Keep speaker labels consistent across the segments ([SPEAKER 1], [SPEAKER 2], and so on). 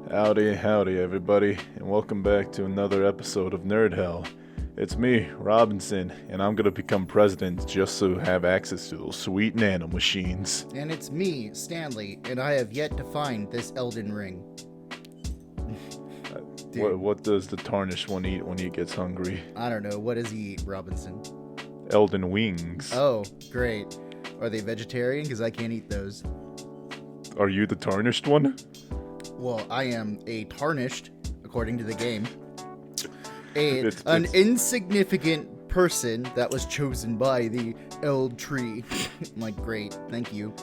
[SPEAKER 1] Howdy, howdy, everybody, and welcome back to another episode of Nerd Hell. It's me, Robinson, and I'm gonna become president just to have access to those sweet nano machines.
[SPEAKER 2] And it's me, Stanley, and I have yet to find this Elden Ring.
[SPEAKER 1] What does the tarnished one eat when he gets hungry?
[SPEAKER 2] I don't know. What does he eat, Robinson?
[SPEAKER 1] Elden wings.
[SPEAKER 2] Oh, great. Are they vegetarian? Because I can't eat those.
[SPEAKER 1] Are you the tarnished one?
[SPEAKER 2] Well, I am a tarnished, according to the game. An insignificant person that was chosen by the Eld Tree. I'm like, great, thank you.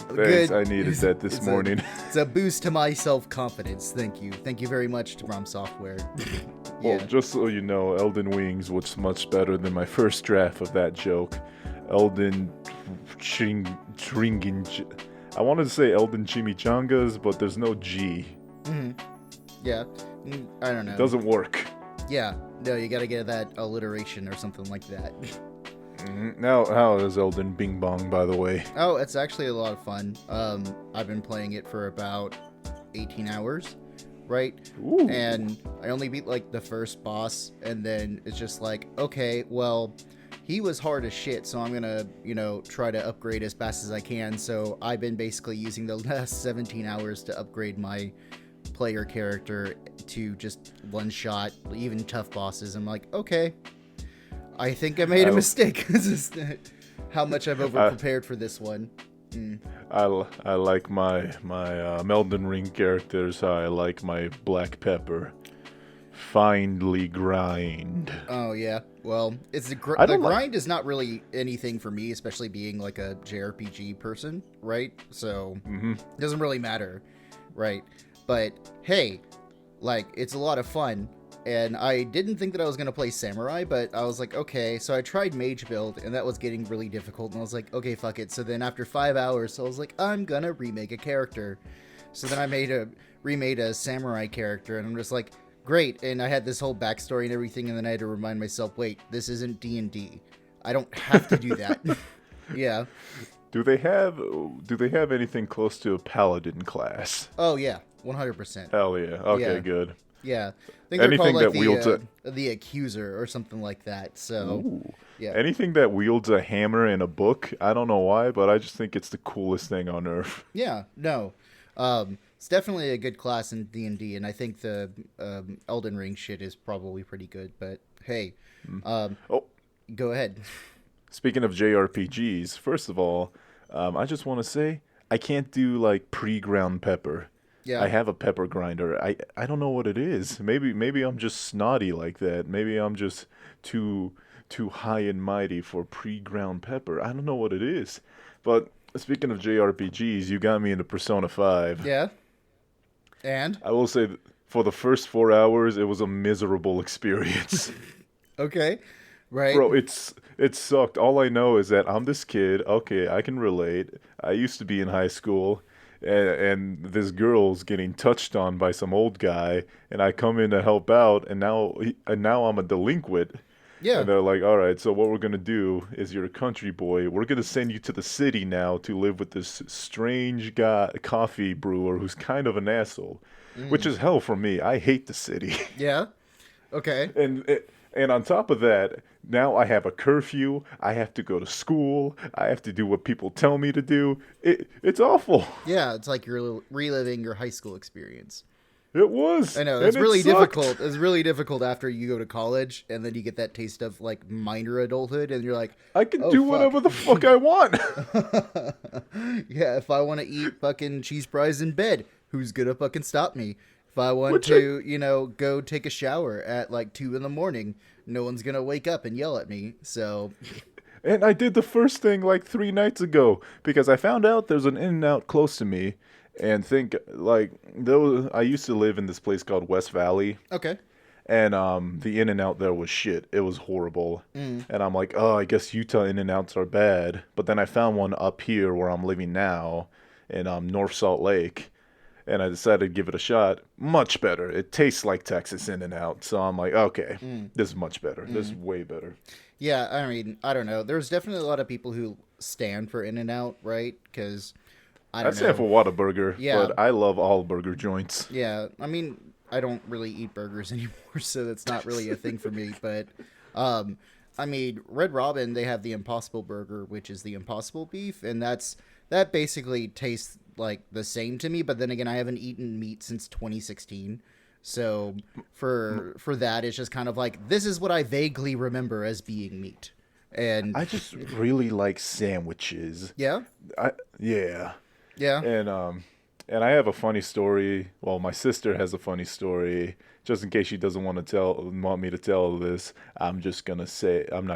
[SPEAKER 1] Thanks, I needed that this morning.
[SPEAKER 2] It's a boost to my self-confidence, thank you. Thank you very much to ROM Software.
[SPEAKER 1] Well, just so you know, Elden Wings was much better than my first draft of that joke. Elden I wanted to say Elden Chimichangas, but there's no G.
[SPEAKER 2] Mm-hmm. Yeah, I don't know.
[SPEAKER 1] It doesn't work.
[SPEAKER 2] Yeah, no, you gotta get that alliteration or something like that.
[SPEAKER 1] Now, how is Elden Bing Bong, by the way?
[SPEAKER 2] Oh, it's actually a lot of fun. I've been playing it for about 18 hours, right?
[SPEAKER 1] Ooh.
[SPEAKER 2] And I only beat, like, the first boss, and then it's just like, okay, well, he was hard as shit, so I'm gonna, try to upgrade as fast as I can, so I've been basically using the last 17 hours to upgrade my player character to just one shot, even tough bosses. I'm like, okay, I think I made a mistake. This is how much I've over-prepared for this one.
[SPEAKER 1] I like my Elden Ring characters. I like my black pepper. Finely grind.
[SPEAKER 2] Oh, yeah. Well, it's the grind is not really anything for me, especially being like a JRPG person, right? So, it doesn't really matter, right? But, hey, like, it's a lot of fun. And I didn't think that I was going to play Samurai, but I was like, okay. So I tried Mage build, and that was getting really difficult. And I was like, okay, fuck it. So then after 5 hours, I was like, I'm going to remake a character. So then I remade a Samurai character, and I'm just like, great. And I had this whole backstory and everything, and then I had to remind myself, wait, this isn't D&D. I don't have to do that. Yeah.
[SPEAKER 1] Do they have anything close to a paladin class?
[SPEAKER 2] Oh, yeah. 100%.
[SPEAKER 1] Hell yeah. Okay,
[SPEAKER 2] Yeah.
[SPEAKER 1] Good.
[SPEAKER 2] Yeah. I think they're called like the Accuser or something like that. So,
[SPEAKER 1] Ooh.
[SPEAKER 2] yeah.
[SPEAKER 1] Anything that wields a hammer and a book, I don't know why, but I just think it's the coolest thing on earth.
[SPEAKER 2] Yeah, no. It's definitely a good class in D&D, and I think the Elden Ring shit is probably pretty good, but hey. Go ahead.
[SPEAKER 1] Speaking of JRPGs, first of all, I just want to say, I can't do, like, pre-ground pepper.
[SPEAKER 2] Yeah.
[SPEAKER 1] I have a pepper grinder. I don't know what it is. Maybe I'm just snotty like that. Maybe I'm just too high and mighty for pre-ground pepper. I don't know what it is. But speaking of JRPGs, you got me into Persona 5.
[SPEAKER 2] Yeah. And?
[SPEAKER 1] I will say for the first 4 hours, it was a miserable experience.
[SPEAKER 2] Okay. Right.
[SPEAKER 1] Bro, it sucked. All I know is that I'm this kid. Okay, I can relate. I used to be in high school. And this girl's getting touched on by some old guy, and I come in to help out, and now I'm a delinquent.
[SPEAKER 2] Yeah.
[SPEAKER 1] And they're like, all right, so what we're going to do is you're a country boy. We're going to send you to the city now to live with this strange guy, coffee brewer who's kind of an asshole, which is hell for me. I hate the city.
[SPEAKER 2] Yeah. Okay.
[SPEAKER 1] And on top of that, now I have a curfew. I have to go to school. I have to do what people tell me to do. It's awful.
[SPEAKER 2] Yeah, it's like you're reliving your high school experience.
[SPEAKER 1] It was.
[SPEAKER 2] I know, it's really difficult. It's really difficult after you go to college, and then you get that taste of, like, minor adulthood, and you're like,
[SPEAKER 1] I can do whatever the fuck I want.
[SPEAKER 2] Yeah, if I want to eat fucking cheese fries in bed, who's gonna fucking stop me? If I want to, go take a shower at like 2 a.m, no one's going to wake up and yell at me. So.
[SPEAKER 1] And I did the first thing like 3 nights ago because I found out there's an In-N-Out close to me and think like I used to live in this place called West Valley.
[SPEAKER 2] Okay.
[SPEAKER 1] And the In-N-Out there was shit. It was horrible. And I'm like, oh, I guess Utah In-N-Outs are bad. But then I found one up here where I'm living now in North Salt Lake. And I decided to give it a shot. Much better. It tastes like Texas In-N-Out. So I'm like, okay, this is much better. This is way better.
[SPEAKER 2] Yeah, I mean, I don't know. There's definitely a lot of people who stand for In-N-Out, right? Because I
[SPEAKER 1] I
[SPEAKER 2] don't
[SPEAKER 1] stand
[SPEAKER 2] know.
[SPEAKER 1] for Whataburger,
[SPEAKER 2] Yeah.
[SPEAKER 1] but I love all burger joints.
[SPEAKER 2] Yeah, I mean, I don't really eat burgers anymore, so that's not really a thing for me. But, um, I mean, Red Robin, they have the Impossible Burger, which is the Impossible Beef, and that basically tastes like the same to me. But then again, I haven't eaten meat since 2016, so for that, it's just kind of like this is what I vaguely remember as being meat, and
[SPEAKER 1] I just really like sandwiches.
[SPEAKER 2] yeah,
[SPEAKER 1] Yeah.
[SPEAKER 2] yeah,
[SPEAKER 1] And I have a funny story. Well, my sister has a funny story. Just in case she doesn't want me to tell this, I'm not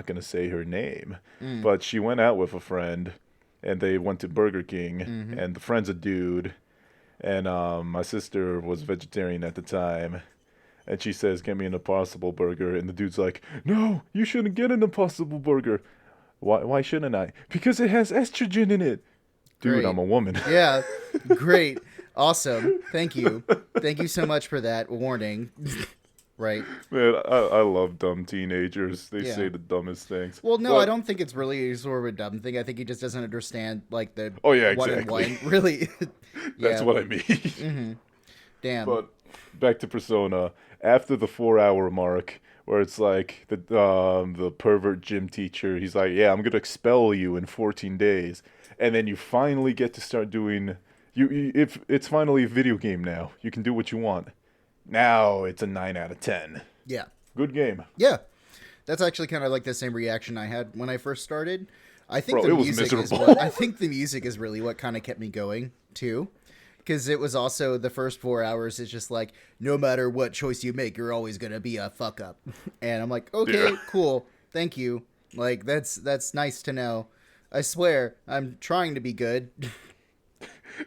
[SPEAKER 1] gonna say her name. But she went out with a friend, and they went to Burger King, and the friend's a dude, and my sister was vegetarian at the time, and she says, "Get me an Impossible Burger," and the dude's like, "No, you shouldn't get an Impossible Burger." Why shouldn't I? Because it has estrogen in it. Dude,
[SPEAKER 2] great.
[SPEAKER 1] I'm a woman.
[SPEAKER 2] Yeah, great. Awesome. Thank you. Thank you so much for that warning. Right.
[SPEAKER 1] Man, I love dumb teenagers. They
[SPEAKER 2] Yeah.
[SPEAKER 1] say the dumbest things.
[SPEAKER 2] Well, no,
[SPEAKER 1] But-
[SPEAKER 2] I don't think it's really sort of a dumb thing. I think he just doesn't understand like the
[SPEAKER 1] Oh, yeah,
[SPEAKER 2] one and
[SPEAKER 1] exactly.
[SPEAKER 2] one. Really.
[SPEAKER 1] That's
[SPEAKER 2] Yeah.
[SPEAKER 1] what I mean.
[SPEAKER 2] Damn.
[SPEAKER 1] But back to Persona. After the 4 hour mark, where it's like the pervert gym teacher, he's like, "Yeah, I'm gonna expel you in 14 days," and then you finally get to start doing. If it's finally a video game now, you can do what you want. Now it's a 9 out of 10.
[SPEAKER 2] Yeah.
[SPEAKER 1] Good game.
[SPEAKER 2] Yeah. That's actually kind of like the same reaction I had when I first started. I think
[SPEAKER 1] Bro,
[SPEAKER 2] the
[SPEAKER 1] it was
[SPEAKER 2] music is
[SPEAKER 1] miserable.
[SPEAKER 2] I think the music is really what kind of kept me going too. Because it was also the first 4 hours. It's just like no matter what choice you make, you're always gonna be a fuck up. And I'm like, okay,
[SPEAKER 1] Yeah.
[SPEAKER 2] cool, thank you. Like that's nice to know. I swear, I'm trying to be good.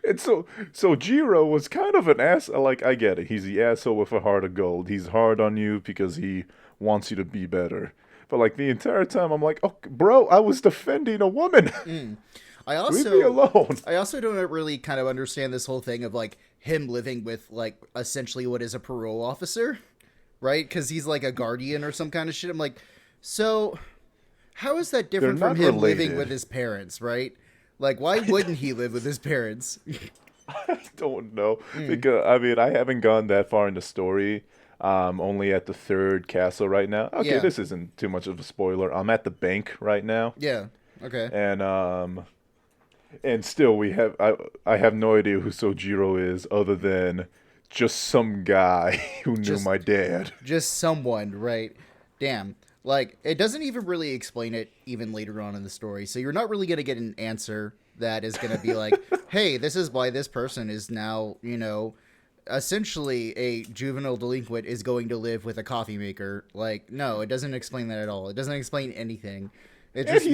[SPEAKER 1] And so Jiro was kind of an ass. Like, I get it. He's the asshole with a heart of gold. He's hard on you because he wants you to be better. But like the entire time, I'm like, oh, bro, I was defending a woman.
[SPEAKER 2] I
[SPEAKER 1] Leave me
[SPEAKER 2] also
[SPEAKER 1] alone.
[SPEAKER 2] I also don't really kind of understand this whole thing of like him living with like essentially what is a parole officer, right? Because he's like a guardian or some kind of shit. I'm like, so how is that different
[SPEAKER 1] They're
[SPEAKER 2] from
[SPEAKER 1] not
[SPEAKER 2] him living
[SPEAKER 1] related.
[SPEAKER 2] with his parents, right? Like, why wouldn't he live with his parents?
[SPEAKER 1] I don't know because I mean I haven't gone that far in the story. Only at the third castle right now. Okay,
[SPEAKER 2] Yeah.
[SPEAKER 1] this isn't too much of a spoiler. I'm at the bank right now,
[SPEAKER 2] Yeah. Okay.
[SPEAKER 1] and still I have no idea who Sojiro is other than just some guy who knew
[SPEAKER 2] Just-
[SPEAKER 1] my dad.
[SPEAKER 2] Just someone, right? Damn. Like, it doesn't even really explain it even later on in the story. So you're not really going to get an answer that is going to be like, hey, this is why this person is now, essentially a juvenile delinquent is going to live with a coffee maker. Like, no, it doesn't explain that at all. It doesn't explain anything. It
[SPEAKER 1] And
[SPEAKER 2] just,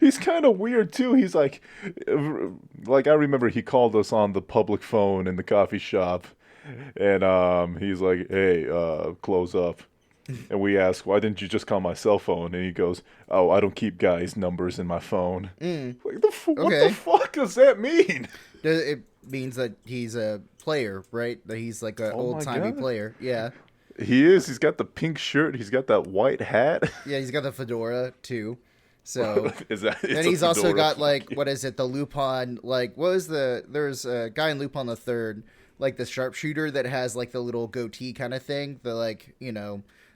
[SPEAKER 1] he's kind of weird too. He's like I remember he called us on the public phone in the coffee shop, and he's like, "Hey, close up." And we ask, "Why didn't you just call my cell phone?" And he goes, "Oh, I don't keep guys' numbers in my phone." Like, what
[SPEAKER 2] Okay.
[SPEAKER 1] the fuck does that mean?
[SPEAKER 2] it means that he's a player, right? That he's like an
[SPEAKER 1] Oh my
[SPEAKER 2] old-timey
[SPEAKER 1] God.
[SPEAKER 2] player. Yeah.
[SPEAKER 1] He is. He's got the pink shirt. He's got that white hat.
[SPEAKER 2] Yeah, he's got the fedora, too. So...
[SPEAKER 1] Is that? It's
[SPEAKER 2] And
[SPEAKER 1] a
[SPEAKER 2] he's also
[SPEAKER 1] fedora.
[SPEAKER 2] got like what is it? The Lupin, like what was there's a guy in Lupin the Third, like the sharpshooter that has like the little goatee kind of thing, the like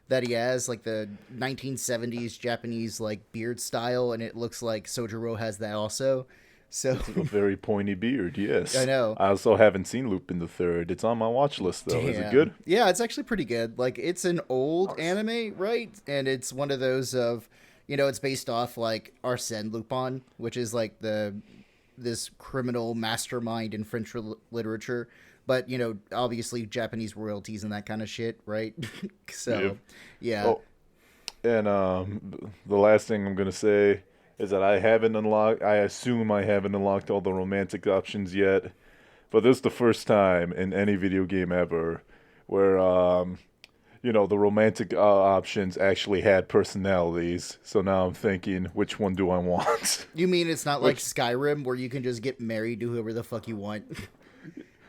[SPEAKER 2] that he has like the 1970s Japanese like beard style, and it looks like Sojiro has that also. So
[SPEAKER 1] A very pointy beard, yes.
[SPEAKER 2] I know.
[SPEAKER 1] I also haven't seen Lupin the Third. It's on my watch list, though. Is it
[SPEAKER 2] Damn.
[SPEAKER 1] good?
[SPEAKER 2] Yeah, it's actually pretty good. Like it's an old anime, right? And it's one of those of it's based off like Arsène Lupin, which is like this criminal mastermind in French literature, but obviously Japanese royalties and that kind of shit, right? So, yeah.
[SPEAKER 1] Oh, and the last thing I'm gonna say is that I assume I haven't unlocked all the romantic options yet, but this is the first time in any video game ever where the romantic options actually had personalities. So now I'm thinking, which one do I want?
[SPEAKER 2] You mean it's not like Skyrim where you can just get married to whoever the fuck you want?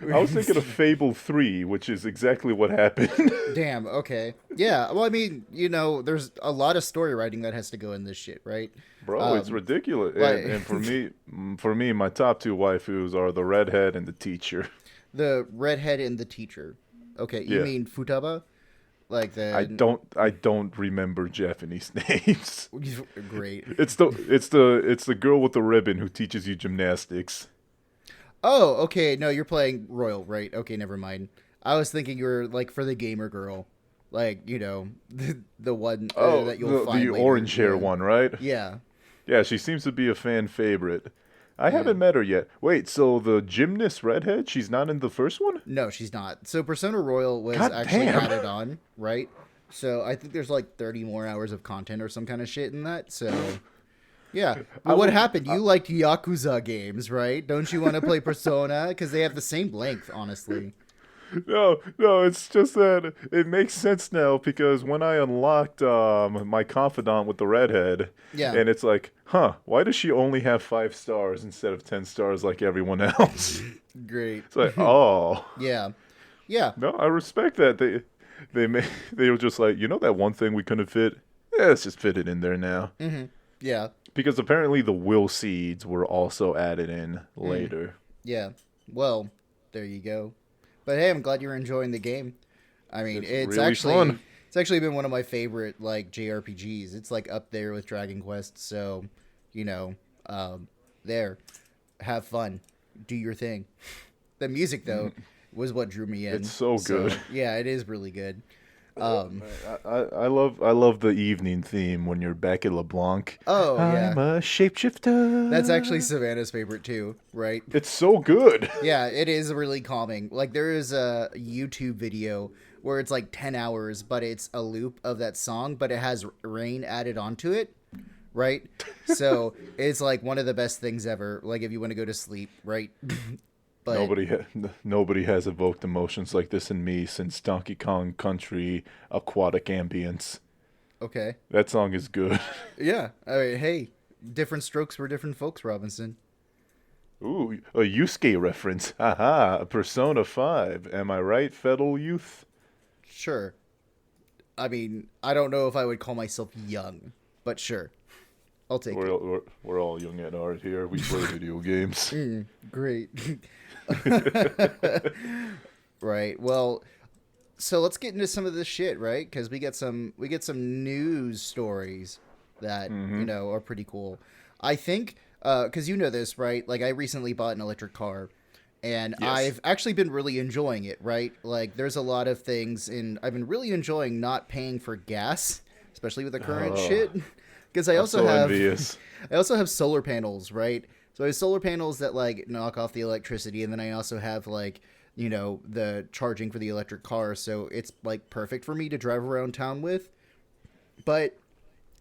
[SPEAKER 1] I was thinking of Fable 3, which is exactly what happened.
[SPEAKER 2] Damn, okay. Yeah, well, I mean, there's a lot of story writing that has to go in this shit, right?
[SPEAKER 1] Bro, it's ridiculous.
[SPEAKER 2] Like,
[SPEAKER 1] And for me, my top two waifus are the redhead and the teacher.
[SPEAKER 2] the redhead and the teacher. Okay, you
[SPEAKER 1] Yeah.
[SPEAKER 2] mean Futaba? Like
[SPEAKER 1] I
[SPEAKER 2] the
[SPEAKER 1] don't remember Japanese names.
[SPEAKER 2] great.
[SPEAKER 1] It's the girl with the ribbon who teaches you gymnastics.
[SPEAKER 2] Oh, okay. No, you're playing Royal, right? Okay, never mind. I was thinking you were like for the gamer girl, like the one that you'll find
[SPEAKER 1] the
[SPEAKER 2] later.
[SPEAKER 1] orange hair
[SPEAKER 2] Yeah.
[SPEAKER 1] one, right?
[SPEAKER 2] Yeah.
[SPEAKER 1] Yeah, she seems to be a fan favorite. I haven't met her yet. Wait, so the gymnast redhead, she's not in the first one?
[SPEAKER 2] No, she's not. So Persona Royal was
[SPEAKER 1] God
[SPEAKER 2] actually
[SPEAKER 1] damn.
[SPEAKER 2] added on, right? So I think there's like 30 more hours of content or some kind of shit in that. So yeah. But what happened? You liked Yakuza games, right? Don't you want to play Persona? Because they have the same length, honestly.
[SPEAKER 1] No, it's just that it makes sense now because when I unlocked my confidant with the redhead,
[SPEAKER 2] Yeah.
[SPEAKER 1] and it's like, why does she only have 5 stars instead of 10 stars like everyone else?
[SPEAKER 2] Great.
[SPEAKER 1] It's like, oh.
[SPEAKER 2] Yeah. Yeah.
[SPEAKER 1] No, I respect that. They were just like, that one thing we couldn't fit? Yeah, let's just fit it in there now.
[SPEAKER 2] Mm-hmm. Yeah.
[SPEAKER 1] Because apparently the will seeds were also added in later.
[SPEAKER 2] Yeah. Well, there you go. But hey, I'm glad you're enjoying the game. I mean, it's
[SPEAKER 1] really
[SPEAKER 2] actually
[SPEAKER 1] fun.
[SPEAKER 2] It's actually been one of my favorite like JRPGs. It's like up there with Dragon Quest. So, there, have fun, do your thing. The music though was what drew me in.
[SPEAKER 1] It's so good.
[SPEAKER 2] Yeah, it is really good.
[SPEAKER 1] I love the evening theme when you're back at LeBlanc.
[SPEAKER 2] Oh, yeah.
[SPEAKER 1] I'm a shapeshifter.
[SPEAKER 2] That's actually Savannah's favorite too, right?
[SPEAKER 1] It's so good.
[SPEAKER 2] Yeah, it is really calming. Like there is a YouTube video where it's like 10 hours, but it's a loop of that song, but it has rain added onto it, right? So it's like one of the best things ever. Like if you want to go to sleep, right? But
[SPEAKER 1] Nobody has evoked emotions like this in me since Donkey Kong Country Aquatic Ambience.
[SPEAKER 2] Okay.
[SPEAKER 1] That song is good.
[SPEAKER 2] Yeah. I mean, hey, different strokes for different folks, Robinson.
[SPEAKER 1] Ooh, a Yusuke reference. Haha, Persona 5. Am I right, Federal Youth?
[SPEAKER 2] Sure. I mean, I don't know if I would call myself young, but sure. I'll take it.
[SPEAKER 1] We're all young at heart here. We play video games.
[SPEAKER 2] Great. Right. Well, so let's get into some of this shit, right? Because we get some news stories that are pretty cool. I think because you know this, right? Like I recently bought an electric car, and
[SPEAKER 1] Yes.
[SPEAKER 2] I've actually been really enjoying it. Right? Like there's a lot of things, and I've been really enjoying not paying for gas, especially with the current shit. Because I also have solar panels, right? So I have solar panels that like knock off the electricity, and then I also have like the charging for the electric car, so it's like perfect for me to drive around town with. But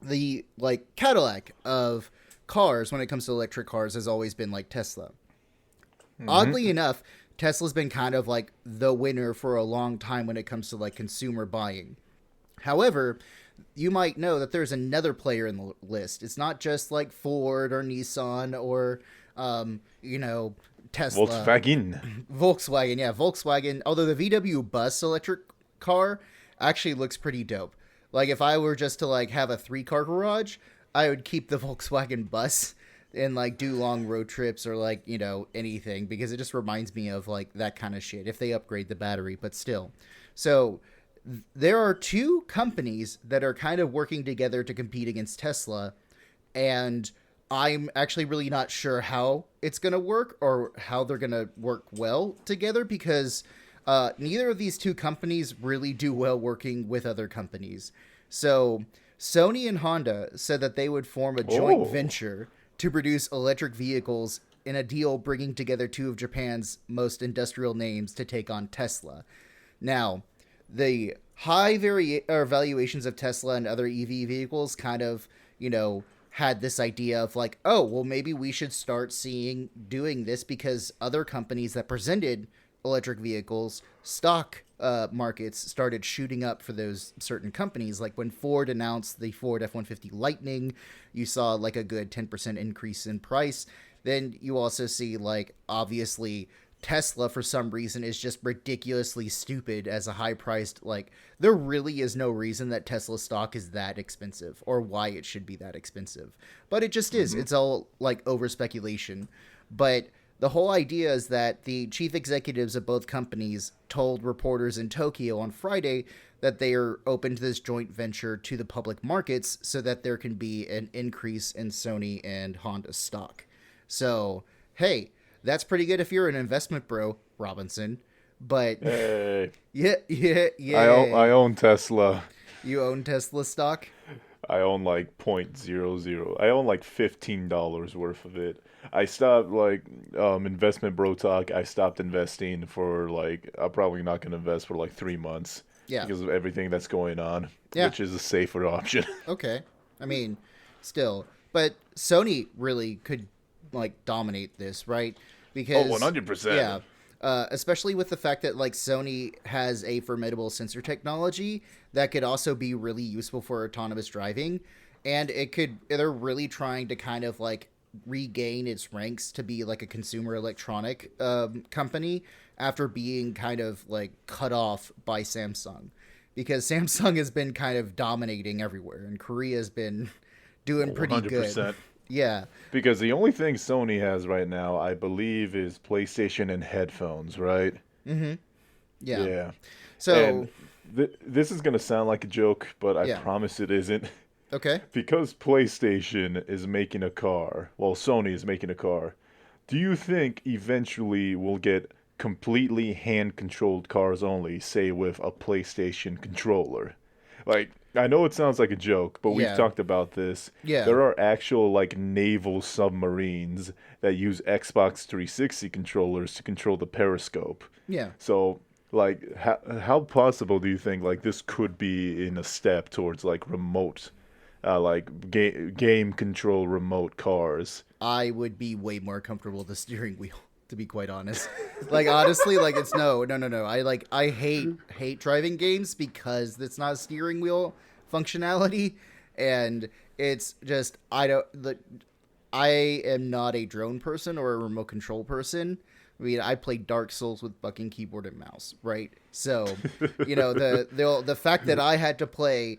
[SPEAKER 2] the like Cadillac of cars when it comes to electric cars has always been like Tesla. Oddly enough, Tesla's been kind of like the winner for a long time when it comes to like consumer buying. However, you might know that there's another player in the list. It's not just like Ford or Nissan or, Tesla. Volkswagen, yeah, Volkswagen. Although the VW Bus electric car actually looks pretty dope. Like if I were just to like have a 3-car garage, I would keep the Volkswagen Bus and like do long road trips or like, anything because it just reminds me of like that kind of shit if they upgrade the battery, but still. So there are 2 companies that are kind of working together to compete against Tesla, and I'm actually really not sure how it's going to work or how they're going to work well together because neither of these 2 companies really do well working with other companies. So Sony and Honda said that they would form a joint venture to produce electric vehicles in a deal bringing together 2 of Japan's most industrial names to take on Tesla. Now, the high valuations of Tesla and other EV vehicles kind of, had this idea of like, oh, well, maybe we should start doing this because other companies that presented electric vehicles, stock markets started shooting up for those certain companies. Like when Ford announced the Ford F-150 Lightning, you saw like a good 10% increase in price. Then you also see like, obviously, Tesla, for some reason, is just ridiculously stupid as a high-priced, like, there really is no reason that Tesla stock is that expensive or why it should be that expensive. But it just is. It's all, like, over-speculation. But the whole idea is that the chief executives of both companies told reporters in Tokyo on Friday that they are open to this joint venture to the public markets so that there can be an increase in Sony and Honda stock. So, hey, that's pretty good if you're an investment bro, Robinson. But
[SPEAKER 1] hey,
[SPEAKER 2] yeah.
[SPEAKER 1] I own Tesla.
[SPEAKER 2] You own Tesla stock?
[SPEAKER 1] I own like 0.00. I own like $15 worth of it. I stopped like investment bro talk. I stopped investing for like I'm probably not gonna invest for like 3 months.
[SPEAKER 2] Yeah.
[SPEAKER 1] Because of everything that's going on,
[SPEAKER 2] yeah.
[SPEAKER 1] which is a safer option.
[SPEAKER 2] Okay. I mean, still. But Sony really could, like, dominate this, right? Because
[SPEAKER 1] 100%.
[SPEAKER 2] Yeah. Especially with the fact that, like, Sony has a formidable sensor technology that could also be really useful for autonomous driving. And they're really trying to kind of, like, regain its ranks to be, like, a consumer electronic company after being kind of, like, cut off by Samsung. Because Samsung has been kind of dominating everywhere, and Korea has been doing pretty 100%. Good. Yeah.
[SPEAKER 1] Because the only thing Sony has right now, I believe, is PlayStation and headphones, right?
[SPEAKER 2] Mm-hmm. Yeah.
[SPEAKER 1] Yeah.
[SPEAKER 2] So
[SPEAKER 1] this is going to sound like a joke, but I promise it isn't.
[SPEAKER 2] Okay.
[SPEAKER 1] Because PlayStation is making a car, well, Sony is making a car, do you think eventually we'll get completely hand-controlled cars only, say with a PlayStation controller? Like, I know it sounds like a joke, but we've talked about this.
[SPEAKER 2] Yeah.
[SPEAKER 1] There are actual, like, naval submarines that use Xbox 360 controllers to control the periscope.
[SPEAKER 2] Yeah.
[SPEAKER 1] So, like, how possible do you think, like, this could be in a step towards, like, remote, game control remote cars?
[SPEAKER 2] I would be way more comfortable with the steering wheel, to be quite honest. Like, honestly, like, it's no. I hate driving games because it's not a steering wheel functionality, and it's just I am not a drone person or a remote control person. I mean, I played Dark Souls with fucking keyboard and mouse, right? So, the fact that I had to play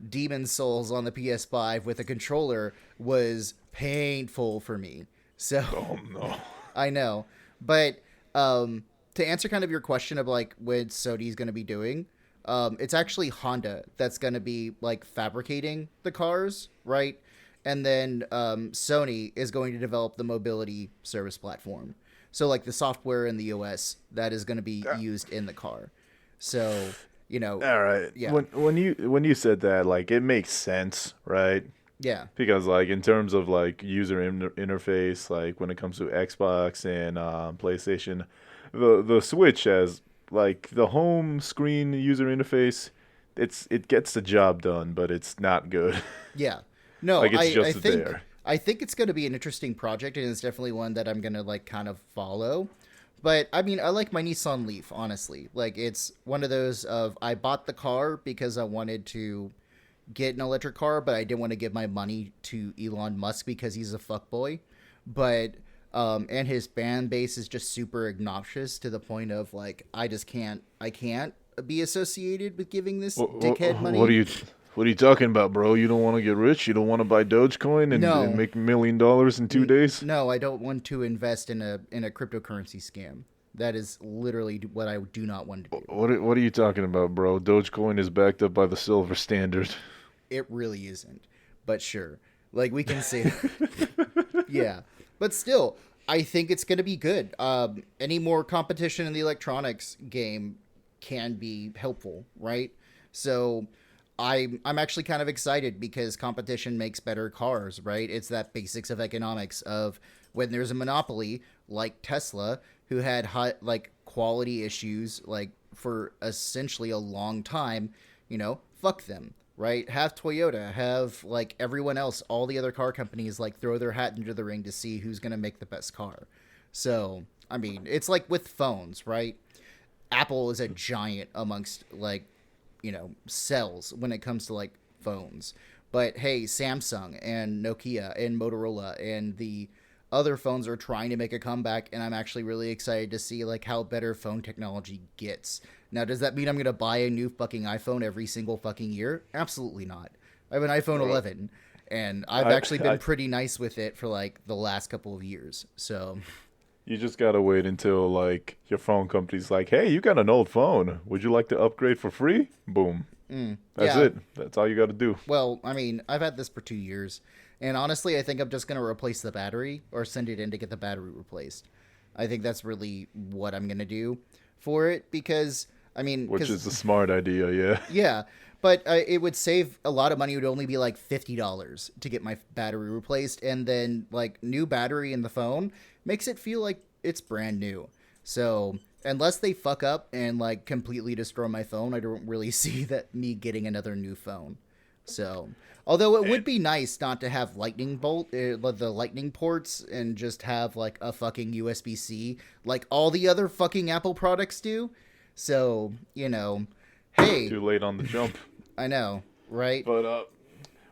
[SPEAKER 2] Demon Souls on the PS5 with a controller was painful for me. So,
[SPEAKER 1] oh no.
[SPEAKER 2] I know. But to answer kind of your question of, like, what Sony's going to be doing, it's actually Honda that's going to be, like, fabricating the cars, right? And then Sony is going to develop the mobility service platform. So, like, the software and the OS that is going to be used in the car. So, all
[SPEAKER 1] right.
[SPEAKER 2] Yeah.
[SPEAKER 1] When you said that, like, it makes sense, right?
[SPEAKER 2] Yeah.
[SPEAKER 1] Because, like, in terms of, like, user interface, like, when it comes to Xbox and PlayStation, the Switch has, like, the home screen user interface, it gets the job done, but it's not good.
[SPEAKER 2] Yeah. No,
[SPEAKER 1] like, it's just there.
[SPEAKER 2] I think it's going to be an interesting project, and it's definitely one that I'm going to, like, kind of follow. But, I mean, I like my Nissan Leaf, honestly. Like, it's one of those of, I bought the car because I wanted to get an electric car, but I didn't want to give my money to Elon Musk because he's a fuckboy. But, and his fan base is just super obnoxious to the point of, like, I can't be associated with giving this dickhead money.
[SPEAKER 1] What are you talking about, bro? You don't want to get rich? You don't want to buy Dogecoin and make $1 million in 2 days?
[SPEAKER 2] No, I don't want to invest in a cryptocurrency scam. That is literally what I do not want to do.
[SPEAKER 1] What are you talking about, bro? Dogecoin is backed up by the silver standard.
[SPEAKER 2] It really isn't. But sure. Like, we can say that. Yeah. But still, I think it's going to be good. Any more competition in the electronics game can be helpful, right? So I'm actually kind of excited because competition makes better cars, right? It's that basics of economics of when there's a monopoly like Tesla, who had like quality issues like for essentially a long time, fuck them, right? Have Toyota, have like everyone else, all the other car companies, like throw their hat into the ring to see who's going to make the best car. So, I mean, it's like with phones, right? Apple is a giant amongst like, cells when it comes to like phones. But hey, Samsung and Nokia and Motorola and the other phones are trying to make a comeback, and I'm actually really excited to see like how better phone technology gets. Now, does that mean I'm going to buy a new fucking iPhone every single fucking year? Absolutely not. I have an iPhone 11, and I've actually been pretty nice with it for like the last couple of years. So
[SPEAKER 1] you just gotta wait until like your phone company's like, "Hey, you got an old phone. Would you like to upgrade for free?" Boom. That's it. That's all you got to do.
[SPEAKER 2] Well, I mean, I've had this for 2 years, and honestly, I think I'm just going to replace the battery or send it in to get the battery replaced. I think that's really what I'm going to do for it because, I mean...
[SPEAKER 1] Which is a smart idea, yeah.
[SPEAKER 2] Yeah, but it would save a lot of money. It would only be like $50 to get my battery replaced, and then, like, new battery in the phone makes it feel like it's brand new. So... unless they fuck up and like completely destroy my phone, I don't really see that me getting another new phone. So, although it would be nice not to have the lightning ports and just have like a fucking USB-C like all the other fucking Apple products do. So, you know, hey.
[SPEAKER 1] Too late on the jump.
[SPEAKER 2] I know, right?
[SPEAKER 1] But,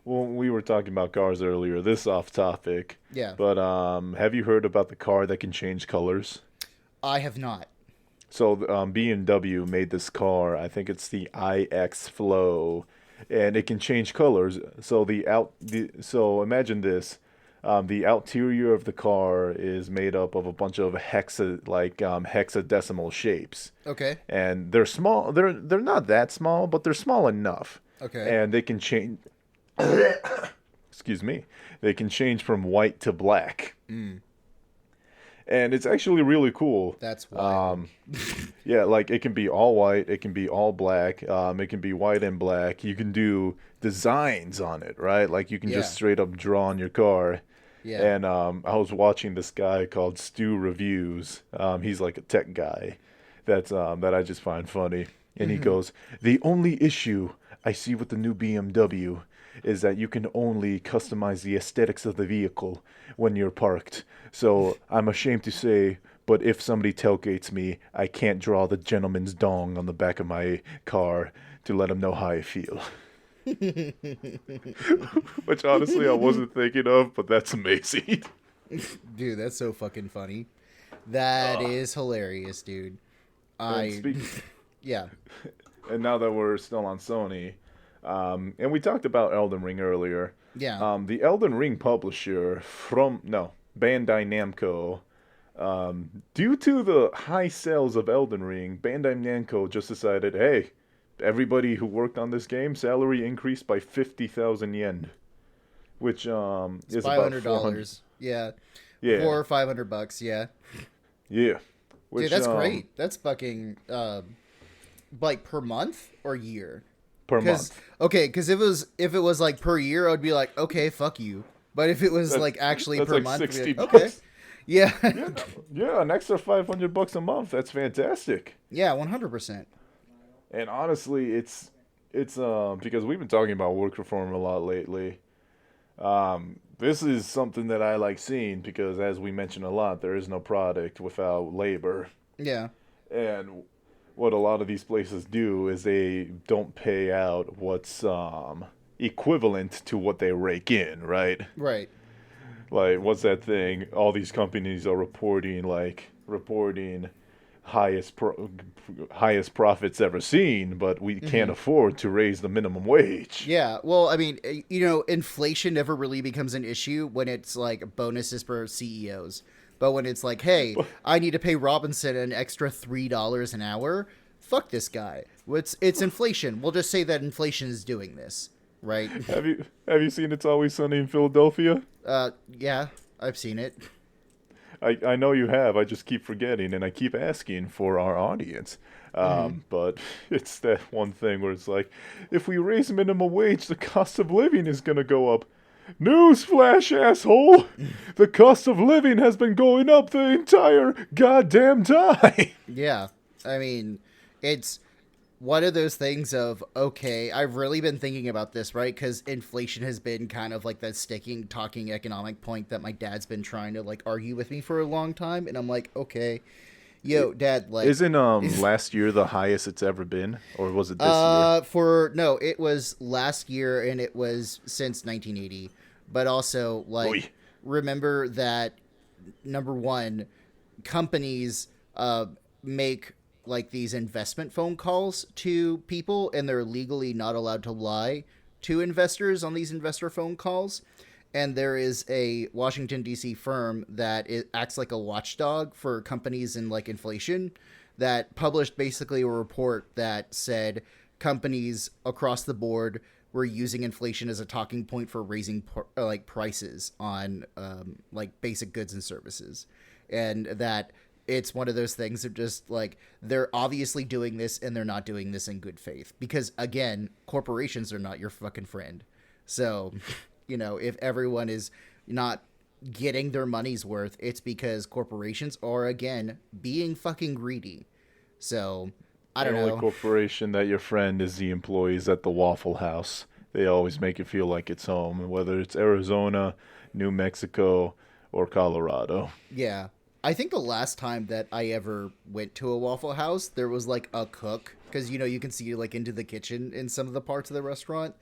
[SPEAKER 1] well, we were talking about cars earlier. This off topic.
[SPEAKER 2] Yeah.
[SPEAKER 1] But, have you heard about the car that can change colors?
[SPEAKER 2] I have not.
[SPEAKER 1] So BMW made this car. I think it's the iX Flow, and it can change colors. So so imagine this: the exterior of the car is made up of a bunch of hexadecimal shapes.
[SPEAKER 2] Okay.
[SPEAKER 1] And they're small. They're not that small, but they're small enough.
[SPEAKER 2] Okay.
[SPEAKER 1] And they can change. Excuse me. They can change from white to black. And it's actually really cool.
[SPEAKER 2] That's wild.
[SPEAKER 1] Yeah, like it can be all white, it can be all black, it can be white and black. You can do designs on it, right? Like you can just straight up draw on your car. Yeah. And I was watching this guy called Stu Reviews. He's like a tech guy that I just find funny. And he goes, "The only issue I see with the new BMW is that you can only customize the aesthetics of the vehicle when you're parked. So I'm ashamed to say, but if somebody tailgates me, I can't draw the gentleman's dong on the back of my car to let him know how I feel." Which honestly I wasn't thinking of, but that's amazing.
[SPEAKER 2] Dude, that's so fucking funny. That is hilarious, dude. Yeah.
[SPEAKER 1] And now that we're still on Sony, and we talked about Elden Ring earlier.
[SPEAKER 2] Yeah.
[SPEAKER 1] The Elden Ring publisher Bandai Namco, due to the high sales of Elden Ring, Bandai Namco just decided, hey, everybody who worked on this game, salary increased by 50,000 yen, which is about $500.
[SPEAKER 2] Yeah. Yeah. $400 or $500. Yeah.
[SPEAKER 1] Yeah.
[SPEAKER 2] Dude, that's great. That's fucking like per month or year.
[SPEAKER 1] Per month.
[SPEAKER 2] Okay, because if it was like per year, I'd be like, okay, fuck you. But if it was like actually per
[SPEAKER 1] like
[SPEAKER 2] month,
[SPEAKER 1] $60.
[SPEAKER 2] Like, okay, yeah,
[SPEAKER 1] yeah, an extra $500 a month. That's fantastic.
[SPEAKER 2] Yeah, 100%.
[SPEAKER 1] And honestly, it's because we've been talking about work reform a lot lately. This is something that I like seeing because, as we mentioned a lot, there is no product without labor.
[SPEAKER 2] Yeah.
[SPEAKER 1] And what a lot of these places do is they don't pay out what's equivalent to what they rake in, right?
[SPEAKER 2] Right.
[SPEAKER 1] Like, what's that thing? All these companies are reporting highest profits ever seen, but we can't afford to raise the minimum wage.
[SPEAKER 2] Yeah, well, I mean, inflation never really becomes an issue when it's like bonuses for CEOs. But when it's like, hey, I need to pay Robinson an extra $3 an hour, fuck this guy. It's inflation. We'll just say that inflation is doing this, right?
[SPEAKER 1] Have you seen It's Always Sunny in Philadelphia?
[SPEAKER 2] Yeah, I've seen it.
[SPEAKER 1] I know you have. I just keep forgetting, and I keep asking for our audience. But it's that one thing where it's like, if we raise minimum wage, the cost of living is going to go up. Newsflash, asshole! The cost of living has been going up the entire goddamn time.
[SPEAKER 2] Yeah, I mean, it's one of those things of, okay, I've really been thinking about this, right? Because inflation has been kind of like that talking economic point that my dad's been trying to like argue with me for a long time, and I'm like, okay, yo, Dad, like,
[SPEAKER 1] isn't last year the highest it's ever been, or was it this year?
[SPEAKER 2] No, it was last year, and it was since 1980. But also, like, remember that number one, companies make like these investment phone calls to people, and they're legally not allowed to lie to investors on these investor phone calls. And there is a Washington D.C. firm that it acts like a watchdog for companies in like inflation, that published basically a report that said companies across the board were using inflation as a talking point for raising like prices on like basic goods and services, and that it's one of those things of just like they're obviously doing this and they're not doing this in good faith, because again, corporations are not your fucking friend. So, you know, if everyone is not getting their money's worth, it's because corporations are again being fucking greedy. So I don't know.
[SPEAKER 1] The only corporation that your friend is the employees at the Waffle House. They always make it feel like it's home, whether it's Arizona, New Mexico, or Colorado.
[SPEAKER 2] Yeah. I think the last time that I ever went to a Waffle House, there was like a cook, because, you know, you can see like into the kitchen in some of the parts of the restaurant.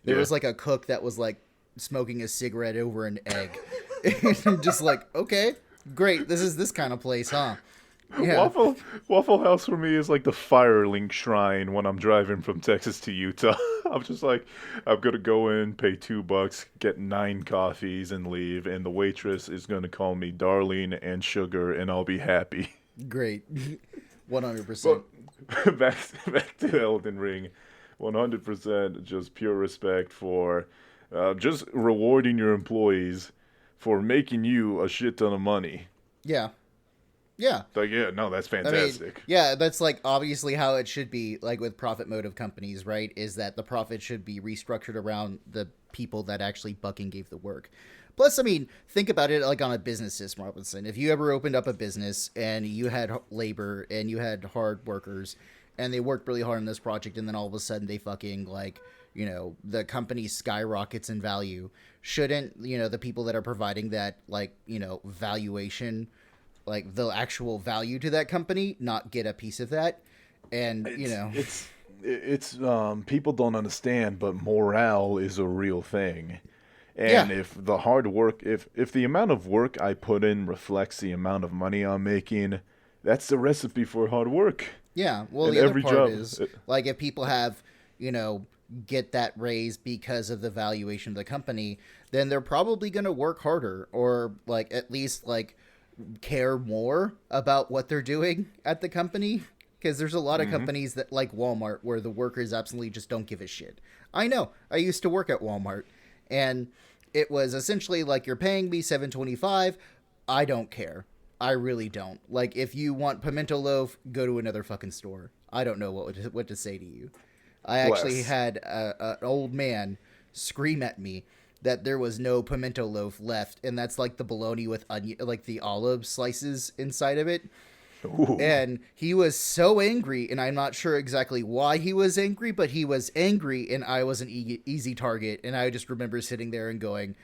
[SPEAKER 2] There was like a cook that was like smoking a cigarette over an egg. And I'm just like, okay, great. This is this kind of place, huh? Yeah.
[SPEAKER 1] Waffle House for me is like the Firelink Shrine when I'm driving from Texas to Utah. I'm just like, I'm going to go in, pay $2, get 9 coffees and leave. And the waitress is going to call me darling and sugar and I'll be happy.
[SPEAKER 2] Great. 100%.
[SPEAKER 1] But back to Elden Ring. 100% just pure respect for just rewarding your employees for making you a shit ton of money.
[SPEAKER 2] Yeah. Yeah.
[SPEAKER 1] Like, yeah, no, that's fantastic.
[SPEAKER 2] I mean, yeah, that's like obviously how it should be, like with profit motive companies, right? Is that the profit should be restructured around the people that actually fucking gave the work. Plus, I mean, think about it like on a business system, Robinson. If you ever opened up a business and you had labor and you had hard workers and they worked really hard on this project, and then all of a sudden they fucking like, you know, the company skyrockets in value, shouldn't, you know, the people that are providing that, like, you know, valuation, like the actual value to that company, not get a piece of that? And you know,
[SPEAKER 1] it's people don't understand, but morale is a real thing. And if the hard work, if the amount of work I put in reflects the amount of money I'm making, that's the recipe for hard work.
[SPEAKER 2] Yeah, well, and the other part is like if people have, you know, get that raise because of the valuation of the company, then they're probably going to work harder, or like at least like care more about what they're doing at the company, because there's a lot of companies that like Walmart where the workers absolutely just don't give a shit. I know, I used to work at Walmart, and it was essentially like, you're paying me $7.25, I don't care, I really don't. Like, if you want pimento loaf, go to another fucking store. I don't know what to say to you. I actually had an old man scream at me that there was no pimento loaf left, and that's like the bologna with onion, like the olive slices inside of it. Ooh. And he was so angry, and I'm not sure exactly why he was angry, but he was angry, and I was an easy target. And I just remember sitting there and going,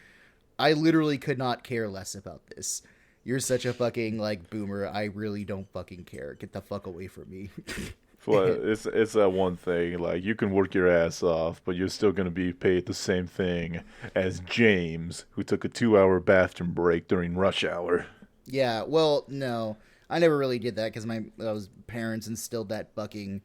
[SPEAKER 2] I literally could not care less about this. You're such a fucking like boomer. I really don't fucking care. Get the fuck away from me.
[SPEAKER 1] Well, it's that one thing, like, you can work your ass off, but you're still going to be paid the same thing as James, who took a 2-hour bathroom break during rush hour.
[SPEAKER 2] Yeah, well, no, I never really did that because my parents instilled that fucking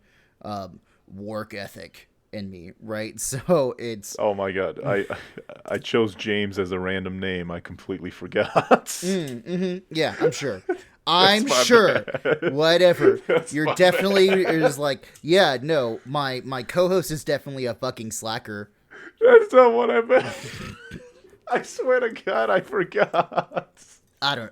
[SPEAKER 2] work ethic in me, right? So it's...
[SPEAKER 1] Oh my god, I chose James as a random name. I completely forgot.
[SPEAKER 2] Yeah, I'm sure. I'm sure. Bad. Whatever. You're definitely is like, yeah, no, my co-host is definitely a fucking slacker.
[SPEAKER 1] That's not what I meant. I swear to God, I forgot.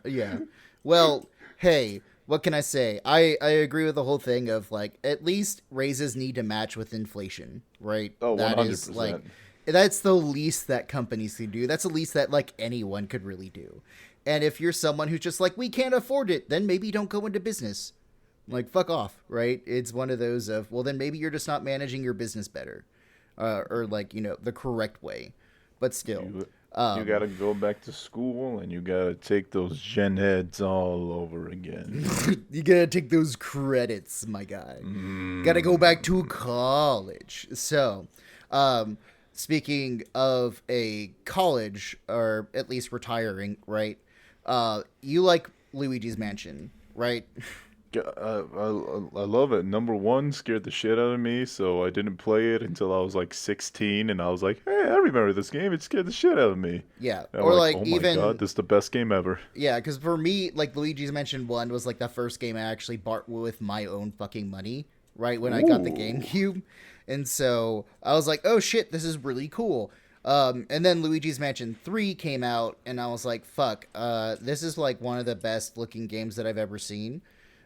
[SPEAKER 2] Yeah. Well, hey, what can I say? I agree with the whole thing of like, at least raises need to match with inflation, right?
[SPEAKER 1] Oh, 100%.
[SPEAKER 2] That is like, that's the least that companies can do. That's the least that like anyone could really do. And if you're someone who's just like, we can't afford it, then maybe don't go into business. Like, fuck off, right? It's one of those of, well, then maybe you're just not managing your business better. Or like, you know, the correct way. But still.
[SPEAKER 1] You got to go back to school, and you got to take those gen eds all over again.
[SPEAKER 2] You got to take those credits, my guy. Got to go back to college. So, speaking of a college, or at least retiring, right? You like Luigi's Mansion, right?
[SPEAKER 1] I love it. Number one scared the shit out of me, so I didn't play it until I was like 16, and I was like, hey, I remember this game. It scared the shit out of me.
[SPEAKER 2] Yeah,
[SPEAKER 1] And
[SPEAKER 2] or
[SPEAKER 1] I'm
[SPEAKER 2] like
[SPEAKER 1] oh
[SPEAKER 2] even
[SPEAKER 1] my god, this is the best game ever.
[SPEAKER 2] yeah, because for me, like Luigi's Mansion 1 was like the first game I actually bought with my own fucking money, right when I got the GameCube, and so I was like, oh shit, this is really cool. And then Luigi's Mansion 3 came out, and I was like, fuck, this is like one of the best looking games that I've ever seen.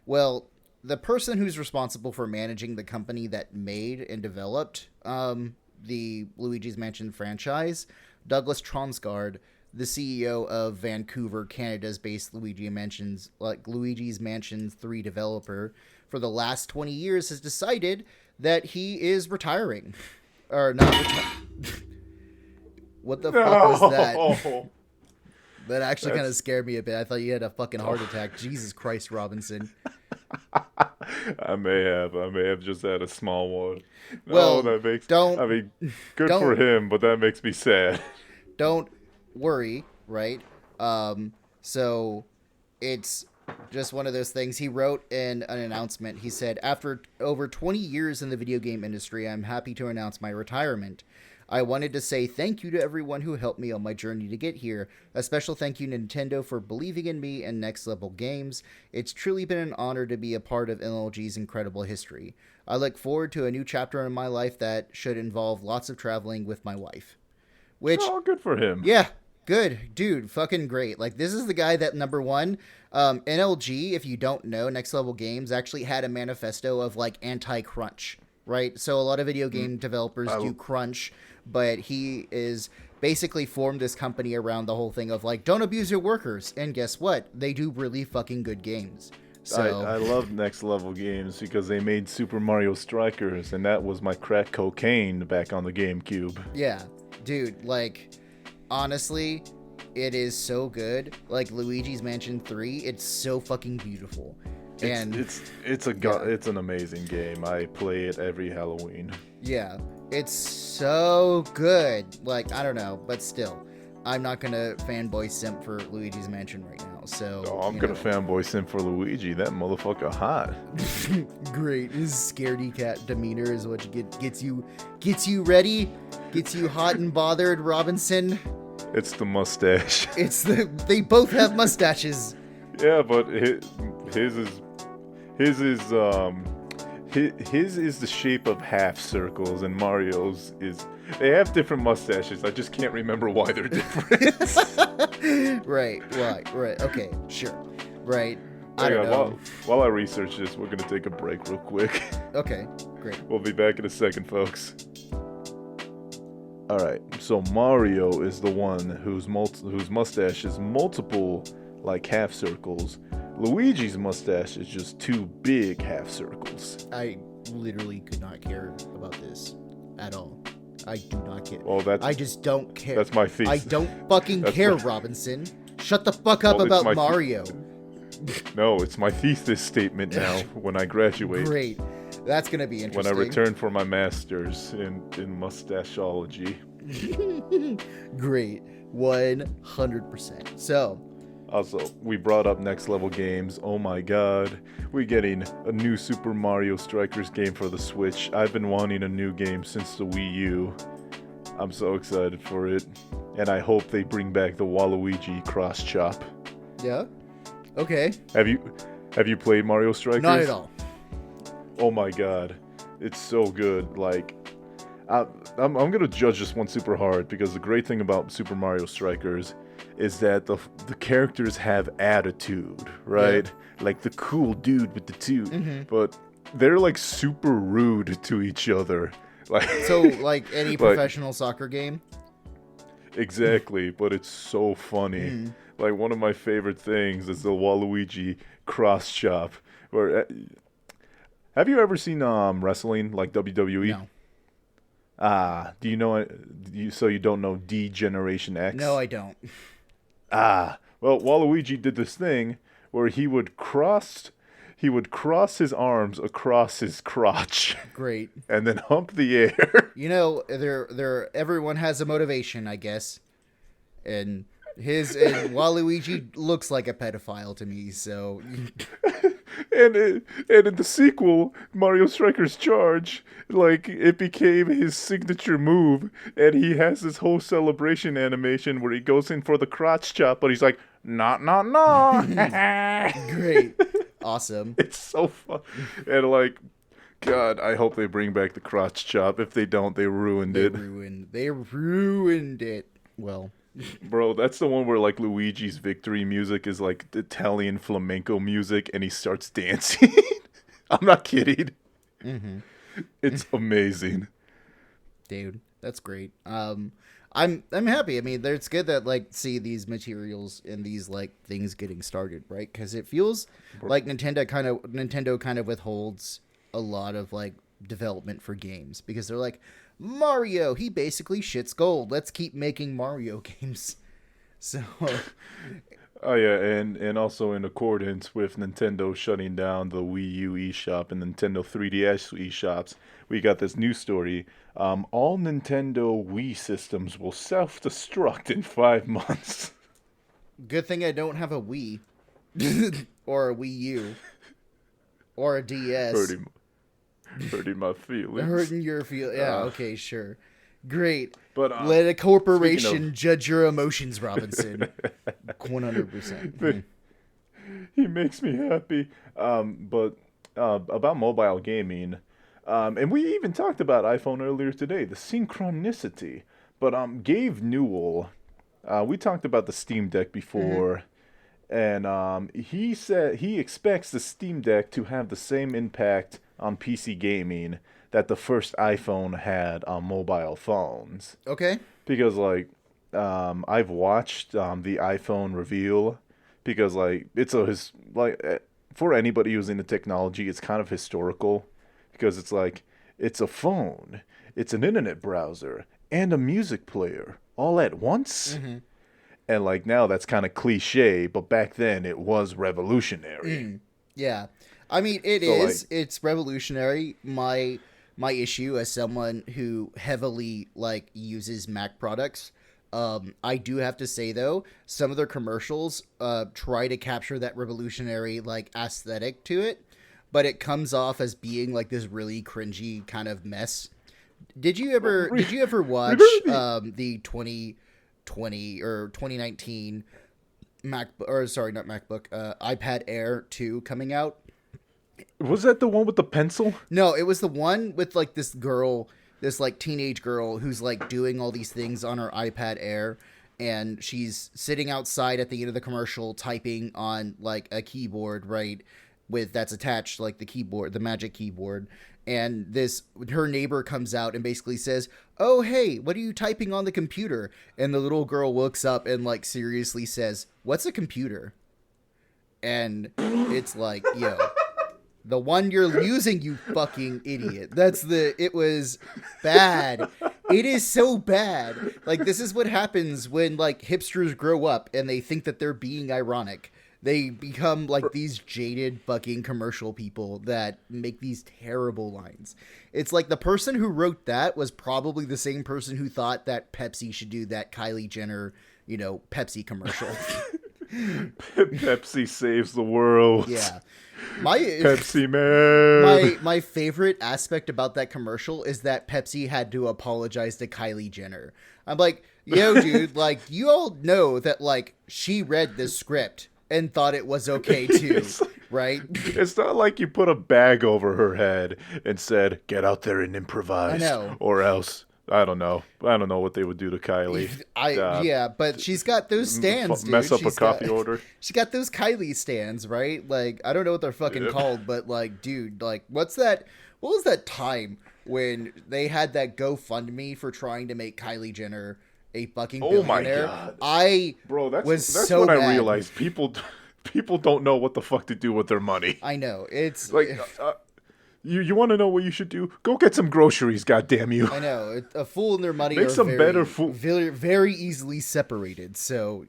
[SPEAKER 2] Well, the person who's responsible for managing the company that made and developed the Luigi's Mansion franchise, Douglas Tronsgaard, the CEO of Vancouver, Canada's based Luigi's Mansion 3 developer, for the last 20 years has decided that he is retiring. Or not What the fuck was that? That actually kind of scared me a bit. I thought you had a fucking heart attack. Jesus Christ, Robinson.
[SPEAKER 1] I may have just had a small one.
[SPEAKER 2] Well,
[SPEAKER 1] that makes good
[SPEAKER 2] don't,
[SPEAKER 1] for him, but that makes me sad.
[SPEAKER 2] Don't worry, right? So it's just one of those things. He wrote in an announcement. He said, after over 20 years in the video game industry, I'm happy to announce my retirement. I wanted to say thank you to everyone who helped me on my journey to get here. A special thank you to Nintendo for believing in me and Next Level Games. It's truly been an honor to be a part of NLG's incredible history. I look forward to a new chapter in my life that should involve lots of traveling with my wife. Which,
[SPEAKER 1] good for him.
[SPEAKER 2] Yeah, good. Dude, fucking great. Like, this is the guy that, number one, NLG, if you don't know, Next Level Games actually had a manifesto of, like, anti-crunch, right? So a lot of video game developers do crunch, but he is basically formed this company around the whole thing of, like, don't abuse your workers. And guess what? They do really fucking good games. So
[SPEAKER 1] I love Next Level Games because they made Super Mario Strikers, and that was my crack cocaine back on the GameCube.
[SPEAKER 2] Yeah, dude, like, honestly, it is so good. Like, Luigi's Mansion 3, it's so fucking beautiful. And
[SPEAKER 1] it's an amazing game. I play it every Halloween.
[SPEAKER 2] Yeah, it's so good. Like, I don't know, but still, I'm not gonna fanboy simp for Luigi's Mansion right now. So
[SPEAKER 1] I'm gonna fanboy simp for Luigi. That motherfucker hot.
[SPEAKER 2] Great. His scaredy cat demeanor is what gets you ready, gets you hot and bothered, Robinson.
[SPEAKER 1] It's the mustache.
[SPEAKER 2] They both have mustaches.
[SPEAKER 1] Yeah, but his is the shape of half circles, and Mario's is. They have different mustaches. I just can't remember why they're different.
[SPEAKER 2] Right. Okay, sure. Right. I don't know.
[SPEAKER 1] While I research this, we're gonna take a break real quick.
[SPEAKER 2] Okay, great.
[SPEAKER 1] We'll be back in a second, folks. All right. So Mario is the one whose mustache is multiple, like, half circles. Luigi's mustache is just two big half circles.
[SPEAKER 2] I literally could not care about this at all. I do not care.
[SPEAKER 1] Well,
[SPEAKER 2] I just don't care.
[SPEAKER 1] That's my thesis.
[SPEAKER 2] I don't fucking care, Robinson. Shut the fuck up about Mario.
[SPEAKER 1] No, it's my thesis statement now when I graduate.
[SPEAKER 2] Great. That's going to be interesting.
[SPEAKER 1] When I return for my master's in mustachology.
[SPEAKER 2] Great. 100%. So,
[SPEAKER 1] also, we brought up Next Level Games. Oh my god. We're getting a new Super Mario Strikers game for the Switch. I've been wanting a new game since the Wii U. I'm so excited for it. And I hope they bring back the Waluigi cross chop.
[SPEAKER 2] Yeah? Okay.
[SPEAKER 1] Have you played Mario Strikers?
[SPEAKER 2] Not at all.
[SPEAKER 1] Oh my god. It's so good. Like, I'm gonna judge this one super hard because the great thing about Super Mario Strikers is that the characters have attitude, right? Yeah. Like the cool dude with the toot, but they're like super rude to each other. Like
[SPEAKER 2] so, like any professional soccer game.
[SPEAKER 1] Exactly, but it's so funny. Like one of my favorite things is the Waluigi cross chop. Where have you ever seen wrestling like WWE?
[SPEAKER 2] No.
[SPEAKER 1] Do you know? So you don't know D Generation X?
[SPEAKER 2] No, I don't.
[SPEAKER 1] Well, Waluigi did this thing where he would cross his arms across his crotch.
[SPEAKER 2] Great.
[SPEAKER 1] And then hump the air.
[SPEAKER 2] You know, everyone has a motivation, I guess. And And Waluigi looks like a pedophile to me, so.
[SPEAKER 1] And in the sequel, Mario Strikers Charge, like, it became his signature move, and he has this whole celebration animation where he goes in for the crotch chop, but he's like, nah.
[SPEAKER 2] Great. Awesome.
[SPEAKER 1] It's so fun. And, like, God, I hope they bring back the crotch chop. If they don't, they ruined it.
[SPEAKER 2] They ruined it. Well...
[SPEAKER 1] Bro, that's the one where, like, Luigi's victory music is, like, Italian flamenco music, and he starts dancing. I'm not kidding.
[SPEAKER 2] Mm-hmm.
[SPEAKER 1] It's amazing.
[SPEAKER 2] Dude, that's great. I'm happy. I mean, it's good that, like, see these materials and these, like, things getting started, right? Because it feels like Nintendo kind of withholds a lot of, like, development for games. Because they're like, Mario, he basically shits gold. Let's keep making Mario games. So,
[SPEAKER 1] oh yeah, and also in accordance with Nintendo shutting down the Wii U eShop and Nintendo 3DS eShops, we got this news story. All Nintendo Wii systems will self-destruct in 5 months.
[SPEAKER 2] Good thing I don't have a Wii or a Wii U or a DS.
[SPEAKER 1] Hurting my feelings.
[SPEAKER 2] Hurting your feelings. Yeah, okay, sure. Great.
[SPEAKER 1] But
[SPEAKER 2] let a corporation judge your emotions, Robinson. 100%.
[SPEAKER 1] He makes me happy. But about mobile gaming, and we even talked about iPhone earlier today, the synchronicity. But Gabe Newell, we talked about the Steam Deck before, and he said he expects the Steam Deck to have the same impact on PC gaming that the first iPhone had on mobile phones.
[SPEAKER 2] Okay.
[SPEAKER 1] Because, like, I've watched the iPhone reveal, because, like, for anybody using the technology, it's kind of historical, because it's like, it's a phone, it's an internet browser, and a music player all at once. Mm-hmm. And, like, now that's kind of cliche, but back then it was revolutionary.
[SPEAKER 2] Yeah. I mean, it's revolutionary. My issue as someone who heavily, like, uses Mac products, I do have to say, though, some of their commercials try to capture that revolutionary, like, aesthetic to it, but it comes off as being, like, this really cringy kind of mess. Did you ever watch the 2020 or 2019 iPad Air 2 coming out?
[SPEAKER 1] Was that the one with the pencil?
[SPEAKER 2] No, it was the one with, like, this girl, this, like, teenage girl who's, like, doing all these things on her iPad Air, and she's sitting outside at the end of the commercial typing on, like, a keyboard, right, that's attached, like, the keyboard, the magic keyboard, and her neighbor comes out and basically says, "Oh, hey, what are you typing on the computer?" And the little girl looks up and, like, seriously says, "What's a computer?" And it's like, yo... The one you're using, you fucking idiot. It was bad. It is so bad. Like, this is what happens when, like, hipsters grow up and they think that they're being ironic. They become, like, these jaded fucking commercial people that make these terrible lines. It's like the person who wrote that was probably the same person who thought that Pepsi should do that Kylie Jenner, Pepsi commercial.
[SPEAKER 1] Pepsi saves the world.
[SPEAKER 2] Yeah.
[SPEAKER 1] Pepsi man.
[SPEAKER 2] My favorite aspect about that commercial is that Pepsi had to apologize to Kylie Jenner. I'm like, yo, dude, like, you all know that, like, she read this script and thought it was okay too, right?
[SPEAKER 1] It's not like you put a bag over her head and said, "Get out there and improvise."
[SPEAKER 2] I know.
[SPEAKER 1] Or else, I don't know what they would do to Kylie.
[SPEAKER 2] Yeah, but she's got those stands, dude.
[SPEAKER 1] Mess up a coffee order.
[SPEAKER 2] She got those Kylie stands, right? Like, I don't know what they're fucking called, but, like, dude, like, what was that time when they had that GoFundMe for trying to make Kylie Jenner a fucking billionaire?
[SPEAKER 1] Oh my God. That's
[SPEAKER 2] so
[SPEAKER 1] when
[SPEAKER 2] mad.
[SPEAKER 1] I realized people don't know what the fuck to do with their money.
[SPEAKER 2] I know. It's
[SPEAKER 1] like you want to know what you should do? Go get some groceries, goddamn you.
[SPEAKER 2] I know. A fool and their money
[SPEAKER 1] Make
[SPEAKER 2] are
[SPEAKER 1] some better food.
[SPEAKER 2] Very, very easily separated. So,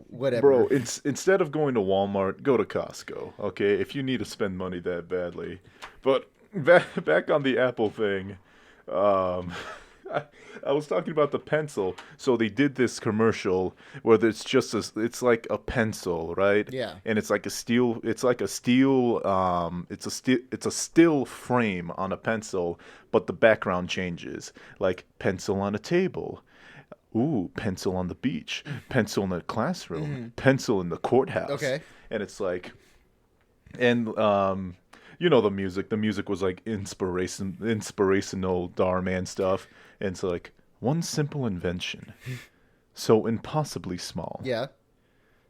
[SPEAKER 2] whatever.
[SPEAKER 1] Bro, instead of going to Walmart, go to Costco, okay? If you need to spend money that badly. But back on the Apple thing, I was talking about the pencil. So they did this commercial where it's like a pencil, right?
[SPEAKER 2] Yeah.
[SPEAKER 1] And it's like a steel. It's like a steel. It's a still frame on a pencil, but the background changes. Like pencil on a table. Ooh, pencil on the beach. Pencil in the classroom. Pencil in the courthouse.
[SPEAKER 2] Okay.
[SPEAKER 1] And it's like, and you know the music. The music was like inspirational Darman stuff. And it's like one simple invention, so impossibly small,
[SPEAKER 2] Yeah.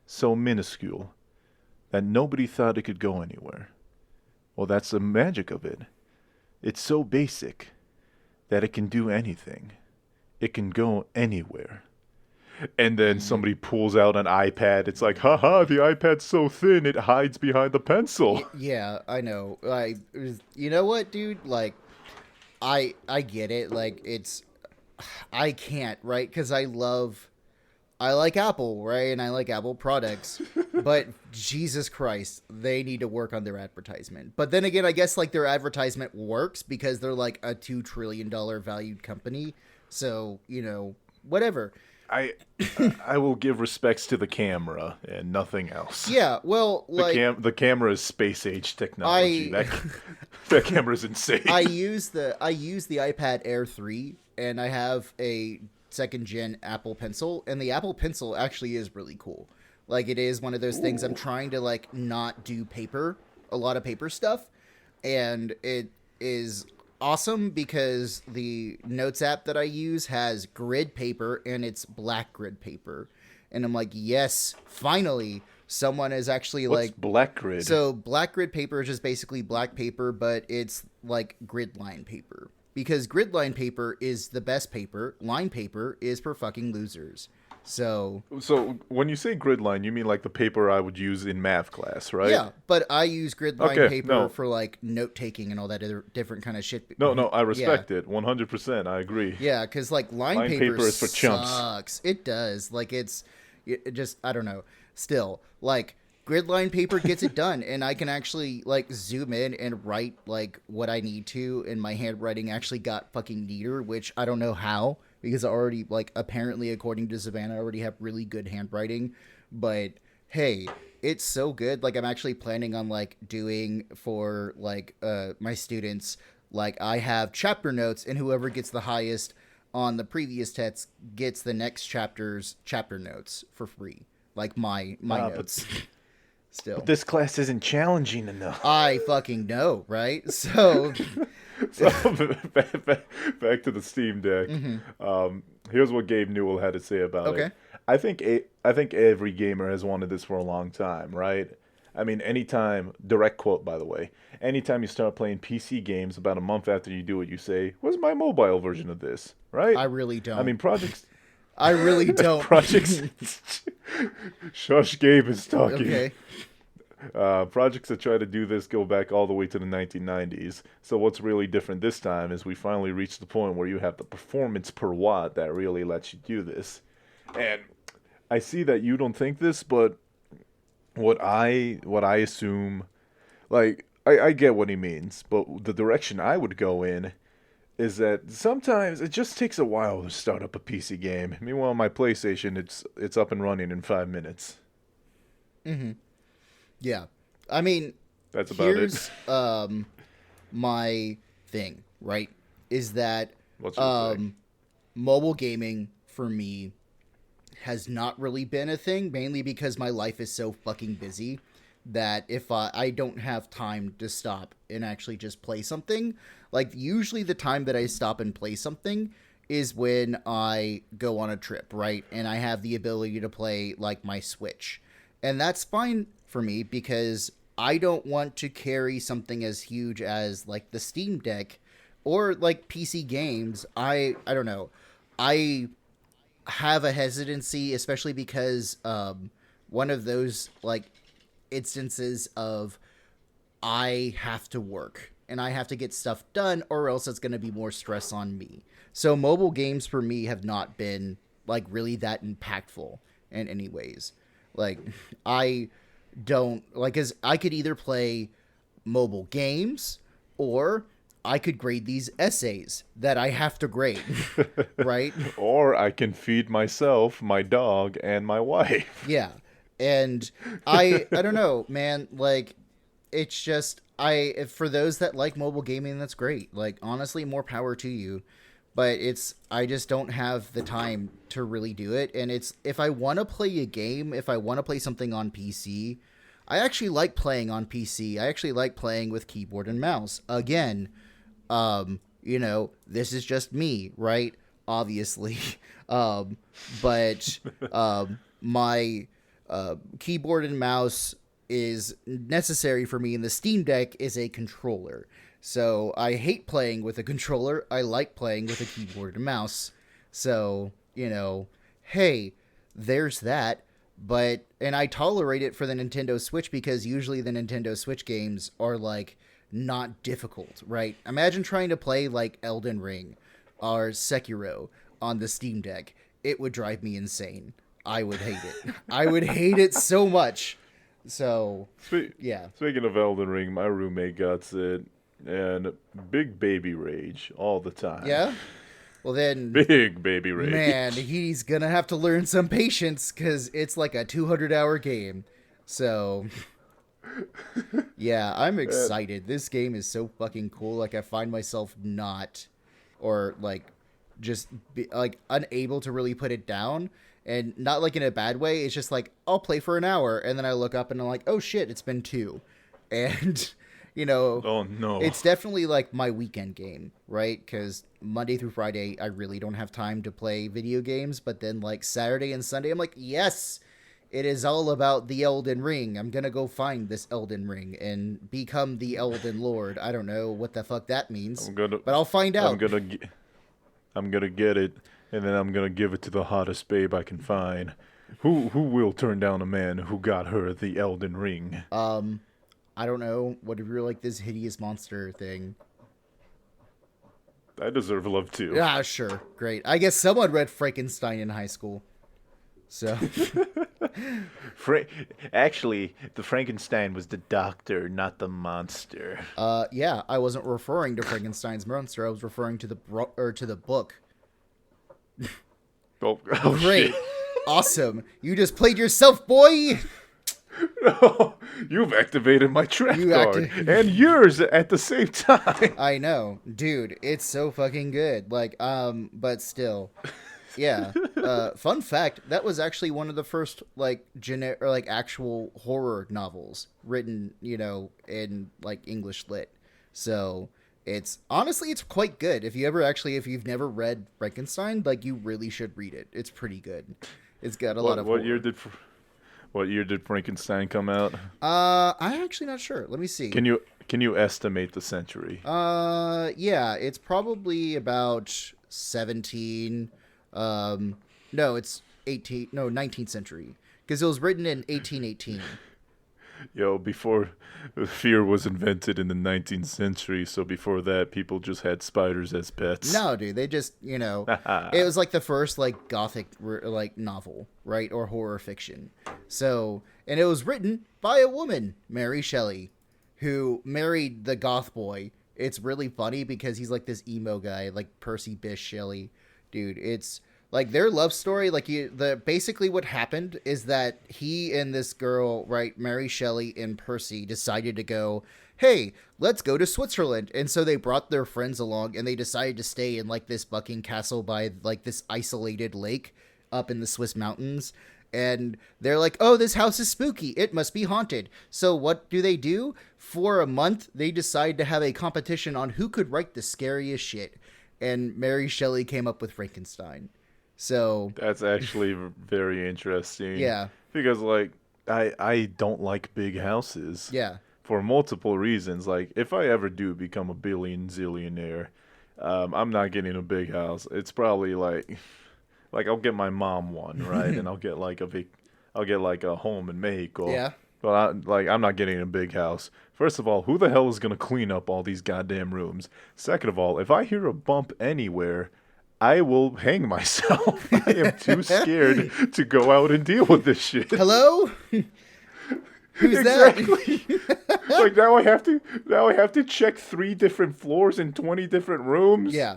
[SPEAKER 1] so minuscule that nobody thought it could go anywhere. Well, that's the magic of it. It's so basic that it can do anything. It can go anywhere. And then somebody pulls out an iPad. It's like, haha, the iPad's so thin it hides behind the pencil.
[SPEAKER 2] Yeah, I know. You know what, dude? Like, I get it. Like, I can't, right? Because I like Apple, right? And I like Apple products. But Jesus Christ, they need to work on their advertisement. But then again, I guess like their advertisement works because they're like a $2 trillion valued company. So, you know, whatever.
[SPEAKER 1] I will give respects to the camera and nothing else.
[SPEAKER 2] Yeah, well, like
[SPEAKER 1] the camera is space age technology. That camera is insane.
[SPEAKER 2] I use the iPad Air 3 and I have a second gen Apple Pencil, and the Apple Pencil actually is really cool. Like, it is one of those things. I'm trying to like not do a lot of paper stuff, and it is awesome because the Notes app that I use has grid paper and it's black grid paper. And I'm like, yes, finally someone is actually
[SPEAKER 1] What's black grid?
[SPEAKER 2] So black grid paper is just basically black paper, but it's like grid line paper. Because grid line paper is the best paper. Line paper is for fucking losers. So
[SPEAKER 1] when you say grid line, you mean like the paper I would use in math class, right?
[SPEAKER 2] Yeah, but I use grid line paper for like note taking and all that other different kind of shit.
[SPEAKER 1] No, I respect it 100%. I agree.
[SPEAKER 2] Yeah, because like line paper is for chumps. It does. Like it just, I don't know. Still, like grid line paper gets it done, and I can actually like zoom in and write like what I need to, and my handwriting actually got fucking neater, which I don't know how. Because I already, like, apparently, according to Savannah, I already have really good handwriting. But, hey, it's so good. Like, I'm actually planning on, like, doing for, like, my students. Like, I have chapter notes, and whoever gets the highest on the previous tests gets the next chapter's chapter notes for free. Like, my notes. Still.
[SPEAKER 1] But this class isn't challenging enough.
[SPEAKER 2] I fucking know, right? So...
[SPEAKER 1] So back to the Steam Deck. Here's what Gabe Newell had to say about it. I think every gamer has wanted this for a long time, right? I mean, anytime, direct quote by the way, anytime you start playing PC games, about a month after you do it, you say, "Where's my mobile version of this?" Right?
[SPEAKER 2] I really don't.
[SPEAKER 1] I mean, projects.
[SPEAKER 2] I really don't.
[SPEAKER 1] Projects. Shush, Gabe is talking.
[SPEAKER 2] Okay.
[SPEAKER 1] Projects that try to do this go back all the way to the 1990s. So what's really different this time is we finally reached the point where you have the performance per watt that really lets you do this. And I see that you don't think this, but what I assume, like, I get what he means, but the direction I would go in is that sometimes it just takes a while to start up a PC game. Meanwhile, my PlayStation, it's up and running in 5 minutes.
[SPEAKER 2] Mm-hmm. Yeah, I mean,
[SPEAKER 1] that's about
[SPEAKER 2] it. My thing, right, is that mobile gaming for me has not really been a thing, mainly because my life is so fucking busy that if I don't have time to stop and actually just play something, like usually the time that I stop and play something is when I go on a trip, right, and I have the ability to play like my Switch, and that's fine for me because I don't want to carry something as huge as like the Steam Deck or like PC games. I don't know. I have a hesitancy, especially because one of those like instances of I have to work and I have to get stuff done or else it's going to be more stress on me. So mobile games for me have not been like really that impactful in any ways. Like I don't like, as I could either play mobile games or I could grade these essays that I have to grade, right?
[SPEAKER 1] Or I can feed myself, my dog, and my wife.
[SPEAKER 2] Yeah. And I don't know, man, like it's just for those that like mobile gaming, that's great. Like honestly, more power to you. But I just don't have the time to really do it. And it's if I want to play a game, if I want to play something on PC, I actually like playing on PC. I actually like playing with keyboard and mouse. Again, this is just me, right? Obviously. But my keyboard and mouse is necessary for me, and the Steam Deck is a controller. So I hate playing with a controller. I like playing with a keyboard and mouse. So, hey, there's that. And I tolerate it for the Nintendo Switch because usually the Nintendo Switch games are like not difficult, right? Imagine trying to play like Elden Ring or Sekiro on the Steam Deck. It would drive me insane. I would hate it. I would hate it so much. So, yeah.
[SPEAKER 1] Speaking of Elden Ring, my roommate got it, and big baby rage all the time.
[SPEAKER 2] Yeah? Well then...
[SPEAKER 1] Big baby rage.
[SPEAKER 2] Man, he's gonna have to learn some patience, because it's like a 200-hour game. So... Yeah, I'm excited. This game is so fucking cool. Like, I find myself not... Or, like, just, unable to really put it down. And not, like, in a bad way. It's just, like, I'll play for an hour, and then I look up and I'm like, oh shit, it's been 2. And...
[SPEAKER 1] oh no,
[SPEAKER 2] it's definitely like my weekend game, right? Because Monday through Friday, I really don't have time to play video games. But then like Saturday and Sunday, I'm like, yes, it is all about the Elden Ring. I'm going to go find this Elden Ring and become the Elden Lord. I don't know what the fuck that means, but I'll find out.
[SPEAKER 1] I'm gonna get it, and then I'm gonna give it to the hottest babe I can find. Who will turn down a man who got her the Elden Ring?
[SPEAKER 2] I don't know. What if you're like this hideous monster thing?
[SPEAKER 1] I deserve love too.
[SPEAKER 2] Yeah, sure. Great. I guess someone read Frankenstein in high school. So.
[SPEAKER 1] Actually, the Frankenstein was the doctor, not the monster.
[SPEAKER 2] Yeah, I wasn't referring to Frankenstein's monster. I was referring to the book.
[SPEAKER 1] Oh,
[SPEAKER 2] great.
[SPEAKER 1] Shit.
[SPEAKER 2] Awesome. You just played yourself, boy.
[SPEAKER 1] No, you've activated my trap card and yours at the same time.
[SPEAKER 2] I know, dude. It's so fucking good. Like, but still, yeah. Fun fact: that was actually one of the first actual horror novels written, in like English lit. So it's quite good. If you've never read Frankenstein, like you really should read it. It's pretty good. It's got a lot of.
[SPEAKER 1] What year did Frankenstein come out?
[SPEAKER 2] I'm actually not sure. Let me see.
[SPEAKER 1] Can you estimate the century?
[SPEAKER 2] Yeah, it's probably about 17. No, it's 18. No, 19th century, because it was written in 1818.
[SPEAKER 1] Yo, before fear was invented in the 19th century, so before that, people just had spiders as pets.
[SPEAKER 2] No, dude, they just, it was like the first like gothic like novel, right, or horror fiction. So, and it was written by a woman, Mary Shelley, who married the goth boy. It's really funny because he's like this emo guy, like Percy Bysshe Shelley, dude. It's like their love story, basically what happened is that he and this girl, right, Mary Shelley and Percy, decided to go, hey, let's go to Switzerland. And so they brought their friends along, and they decided to stay in like this Bucking Castle by like this isolated lake up in the Swiss mountains. And they're like, oh, this house is spooky. It must be haunted. So what do? For a month, they decide to have a competition on who could write the scariest shit. And Mary Shelley came up with Frankenstein. So
[SPEAKER 1] that's actually very interesting.
[SPEAKER 2] Yeah.
[SPEAKER 1] Because like I don't like big houses.
[SPEAKER 2] Yeah.
[SPEAKER 1] For multiple reasons. Like if I ever do become a zillionaire, I'm not getting a big house. It's probably like I'll get my mom one, right? And I'll get like a home in Mexico.
[SPEAKER 2] Yeah.
[SPEAKER 1] But I'm not getting a big house. First of all, who the hell is gonna clean up all these goddamn rooms? Second of all, if I hear a bump anywhere, I will hang myself. I am too scared to go out and deal with this shit.
[SPEAKER 2] Hello? Who's
[SPEAKER 1] exactly.
[SPEAKER 2] that?
[SPEAKER 1] Like now I have to check 3 different floors in 20 different rooms.
[SPEAKER 2] Yeah.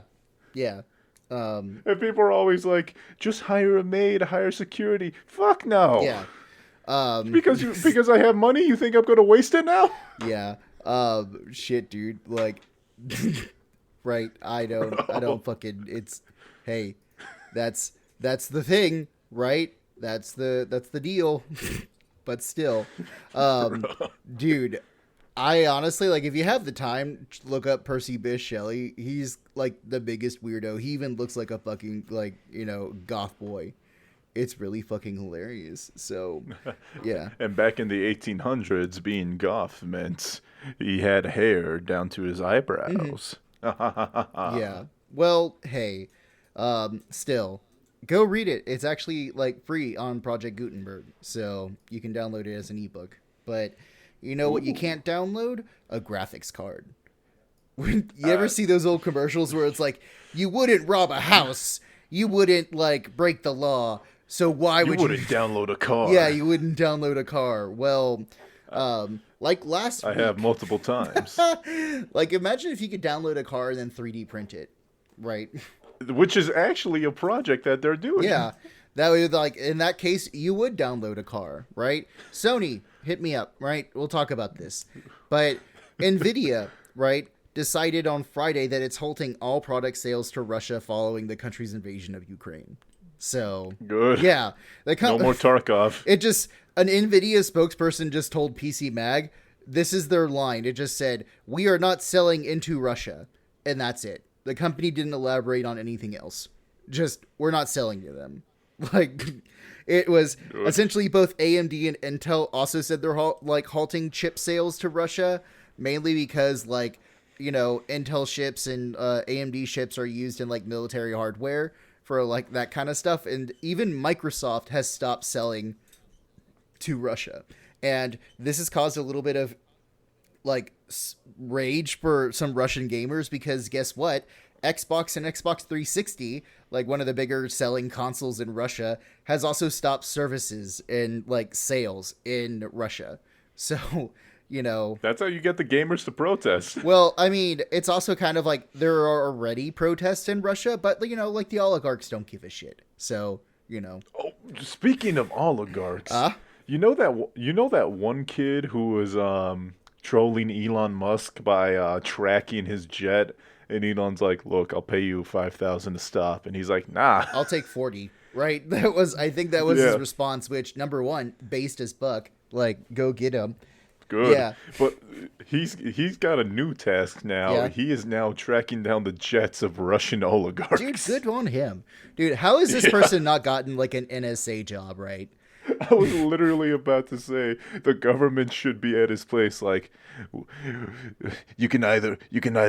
[SPEAKER 1] And people are always like, just hire a maid, hire security. Fuck no.
[SPEAKER 2] Yeah.
[SPEAKER 1] Because I have money, you think I'm gonna waste it now?
[SPEAKER 2] Yeah. Shit, dude. Like, right? I don't fucking. It's, hey, that's the thing, right? That's the deal. But still, dude, I honestly, like, if you have the time, look up Percy Bysshe Shelley. He's like the biggest weirdo. He even looks like a fucking, like, goth boy. It's really fucking hilarious. So, yeah.
[SPEAKER 1] And back in the 1800s, being goth meant he had hair down to his eyebrows.
[SPEAKER 2] Yeah. Well, hey, still, go read it. It's actually, like, free on Project Gutenberg, so you can download it as an ebook. But you know what you can't download? A graphics card. You ever see those old commercials where it's like, you wouldn't rob a house, you wouldn't, like, break the law, so why would you...
[SPEAKER 1] You wouldn't download a car.
[SPEAKER 2] Yeah, you wouldn't download a car. Well, like last week...
[SPEAKER 1] I have multiple times.
[SPEAKER 2] Like, imagine if you could download a car and then 3D print it, right?
[SPEAKER 1] Which is actually a project that they're doing.
[SPEAKER 2] Yeah. That would, like, in that case, you would download a car, right? Sony, hit me up, right? We'll talk about this. But NVIDIA, right, decided on Friday that it's halting all product sales to Russia following the country's invasion of Ukraine. So,
[SPEAKER 1] good.
[SPEAKER 2] Yeah.
[SPEAKER 1] No more Tarkov.
[SPEAKER 2] It just, an NVIDIA spokesperson just told PC Mag, this is their line. It just said, we are not selling into Russia. And that's it. The company didn't elaborate on anything else. Just, we're not selling to them. Like, it was
[SPEAKER 1] good.
[SPEAKER 2] Essentially both AMD and Intel also said they're halting chip sales to Russia, mainly because, like, Intel chips and AMD chips are used in, like, military hardware for, like, that kind of stuff. And even Microsoft has stopped selling to Russia. And this has caused a little bit of, like, rage for some Russian gamers because guess what? Xbox and Xbox 360, like one of the bigger selling consoles in Russia, has also stopped services and, like, sales in Russia. So,
[SPEAKER 1] That's how you get the gamers to protest.
[SPEAKER 2] Well, I mean, it's also kind of like there are already protests in Russia, but, like, the oligarchs don't give a shit. So,
[SPEAKER 1] Oh, speaking of oligarchs, you know that one kid who was trolling Elon Musk by tracking his jet, and Elon's like, "Look, I'll pay you 5,000 to stop," and he's like, "Nah,
[SPEAKER 2] I'll take 40." Right? I think that was his response. Which, number one, based as fuck. Like, go get him.
[SPEAKER 1] Good.
[SPEAKER 2] Yeah.
[SPEAKER 1] But he's got a new task now.
[SPEAKER 2] Yeah.
[SPEAKER 1] He is now tracking down the jets of Russian oligarchs.
[SPEAKER 2] Dude, good on him. Dude, how has this person not gotten, like, an NSA job, right?
[SPEAKER 1] I was literally about to say the government should be at his place. Like, you can either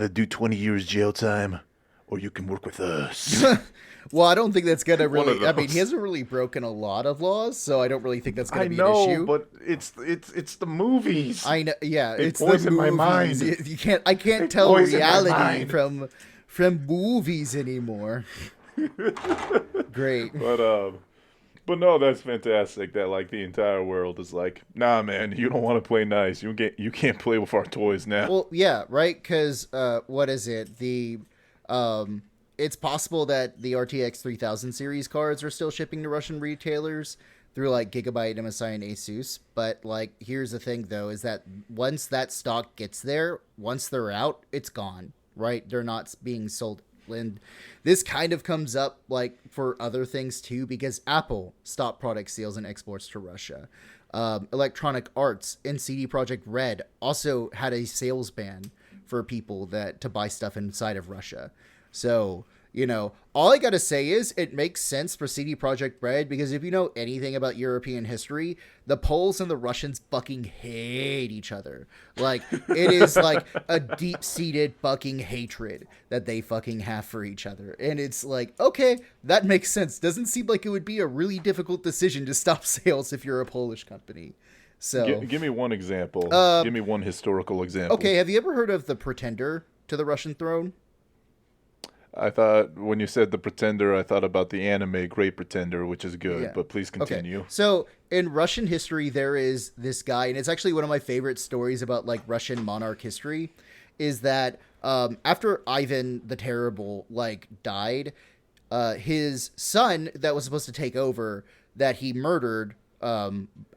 [SPEAKER 1] do 20 years jail time, or you can work with us.
[SPEAKER 2] Well, I don't think that's gonna really. I mean, he hasn't really broken a lot of laws, so I don't really think that's gonna be an issue.
[SPEAKER 1] But it's the movies.
[SPEAKER 2] I know. Yeah,
[SPEAKER 1] They
[SPEAKER 2] it's the
[SPEAKER 1] poison
[SPEAKER 2] movies.
[SPEAKER 1] my mind.
[SPEAKER 2] You can't. I can't
[SPEAKER 1] They
[SPEAKER 2] tell
[SPEAKER 1] poison my
[SPEAKER 2] reality
[SPEAKER 1] mind.
[SPEAKER 2] from movies anymore. Great.
[SPEAKER 1] But no, that's fantastic. That, like, the entire world is like, nah, man, you don't want to play nice. You can't play with our toys now.
[SPEAKER 2] Well, yeah, right. Because what is it? It's possible that the RTX 3000 series cards are still shipping to Russian retailers through, like, Gigabyte, MSI, and Asus. But, like, here's the thing, though, is that once that stock gets there, once they're out, it's gone, right? They're not being sold. And this kind of comes up, like, for other things, too, because Apple stopped product sales and exports to Russia. Electronic Arts and CD Projekt Red also had a sales ban for people to buy stuff inside of Russia. So, all I gotta say is it makes sense for CD Projekt Red because if you know anything about European history, the Poles and the Russians fucking hate each other. Like, it is like a deep-seated fucking hatred that they fucking have for each other. And it's like, okay, that makes sense. Doesn't seem like it would be a really difficult decision to stop sales if you're a Polish company. So,
[SPEAKER 1] give me one example. Give me one historical example.
[SPEAKER 2] Okay, have you ever heard of the pretender to the Russian throne?
[SPEAKER 1] I thought when you said The Pretender, I thought about the anime Great Pretender, which is good, but please continue.
[SPEAKER 2] Okay. So in Russian history, there is this guy, and it's actually one of my favorite stories about like Russian monarch history, is that after Ivan the Terrible like died, his son that was supposed to take over, that he murdered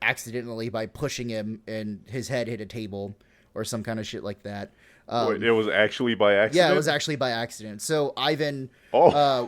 [SPEAKER 2] accidentally by pushing him and his head hit a table or some kind of shit like that.
[SPEAKER 1] Wait, it was actually by accident?
[SPEAKER 2] Yeah, it was actually by accident. So Ivan,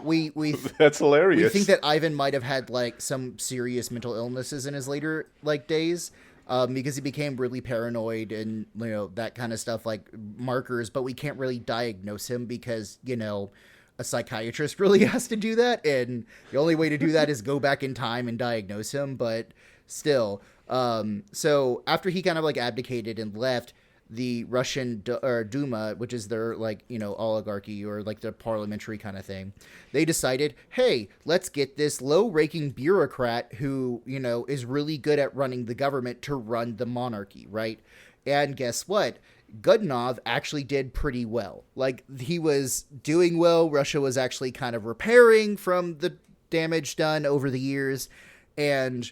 [SPEAKER 2] we
[SPEAKER 1] that's hilarious.
[SPEAKER 2] We think that Ivan might have had like some serious mental illnesses in his later like days, because he became really paranoid and that kind of stuff, like markers. But we can't really diagnose him because a psychiatrist really has to do that, and the only way to do that is go back in time and diagnose him. But still, so after he kind of like abdicated and left, the Russian Duma, which is their like oligarchy or like their parliamentary kind of thing, they decided, hey, let's get this low-ranking bureaucrat who is really good at running the government to run the monarchy, right? And guess what? Godunov actually did pretty well. Like, he was doing well. Russia was actually kind of repairing from the damage done over the years. And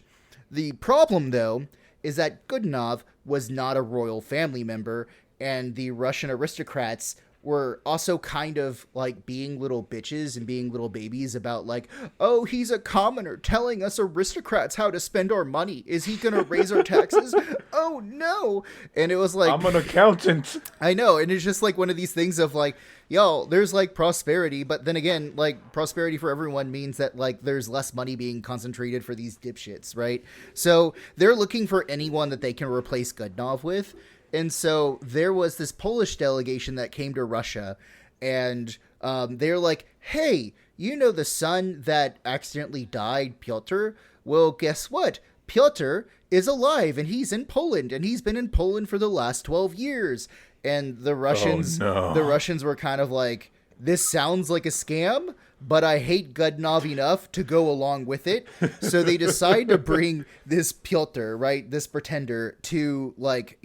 [SPEAKER 2] the problem, though, is that Godunov was not a royal family member, and the Russian aristocrats were also kind of like being little bitches and being little babies about like, oh, he's a commoner telling us aristocrats how to spend our money. Is he going to raise our taxes? Oh, no. And it was like,
[SPEAKER 1] I'm an accountant.
[SPEAKER 2] I know. And it's just like one of these things of like, yo, there's like prosperity. But then again, like prosperity for everyone means that like there's less money being concentrated for these dipshits, right? So they're looking for anyone that they can replace Godunov with. And so there was this Polish delegation that came to Russia, and they're like, hey, the son that accidentally died, Pyotr? Well, guess what? Pyotr is alive, and he's in Poland, and he's been in Poland for the last 12 years. And the Russians, the Russians were kind of like, this sounds like a scam, but I hate Godunov enough to go along with it. So they decide to bring this Pyotr, right, this pretender, to, like,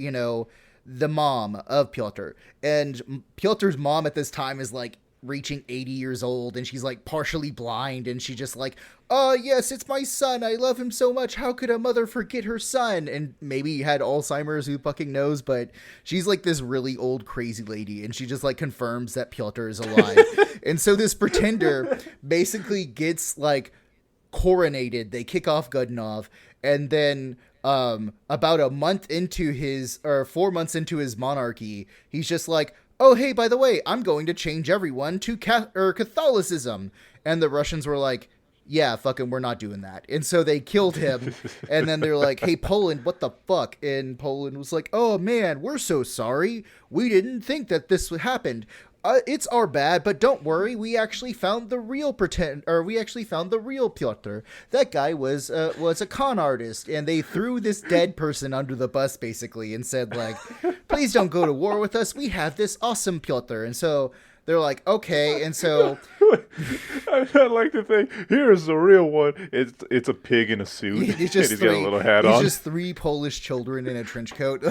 [SPEAKER 2] the mom of Pyotr. And Pyotr's mom at this time is, like, reaching 80 years old, and she's, like, partially blind, and she just, like, oh, yes, it's my son. I love him so much. How could a mother forget her son? And maybe had Alzheimer's, who fucking knows, but she's, like, this really old, crazy lady, and she just, like, confirms that Pyotr is alive. And so this pretender basically gets, like, coronated. They kick off Godunov, and then about a month into his, or 4 months into his monarchy, he's just like, oh, hey, by the way, I'm going to change everyone to Catholicism. And the Russians were like, yeah, fucking, we're not doing that. And so they killed him. And then they're like, hey, Poland, what the fuck? And Poland was like, oh, man, we're so sorry. We didn't think that this happened. It's our bad, but don't worry. We actually found the real Pyotr. That guy was a con artist, and they threw this dead person under the bus, basically, and said, like, please don't go to war with us. We have this awesome Pyotr. And so they're like, okay. And so
[SPEAKER 1] I like to think, here's the real one. It's a pig in a suit.
[SPEAKER 2] He's got a little hat on. He's just 3 Polish children in a trench coat.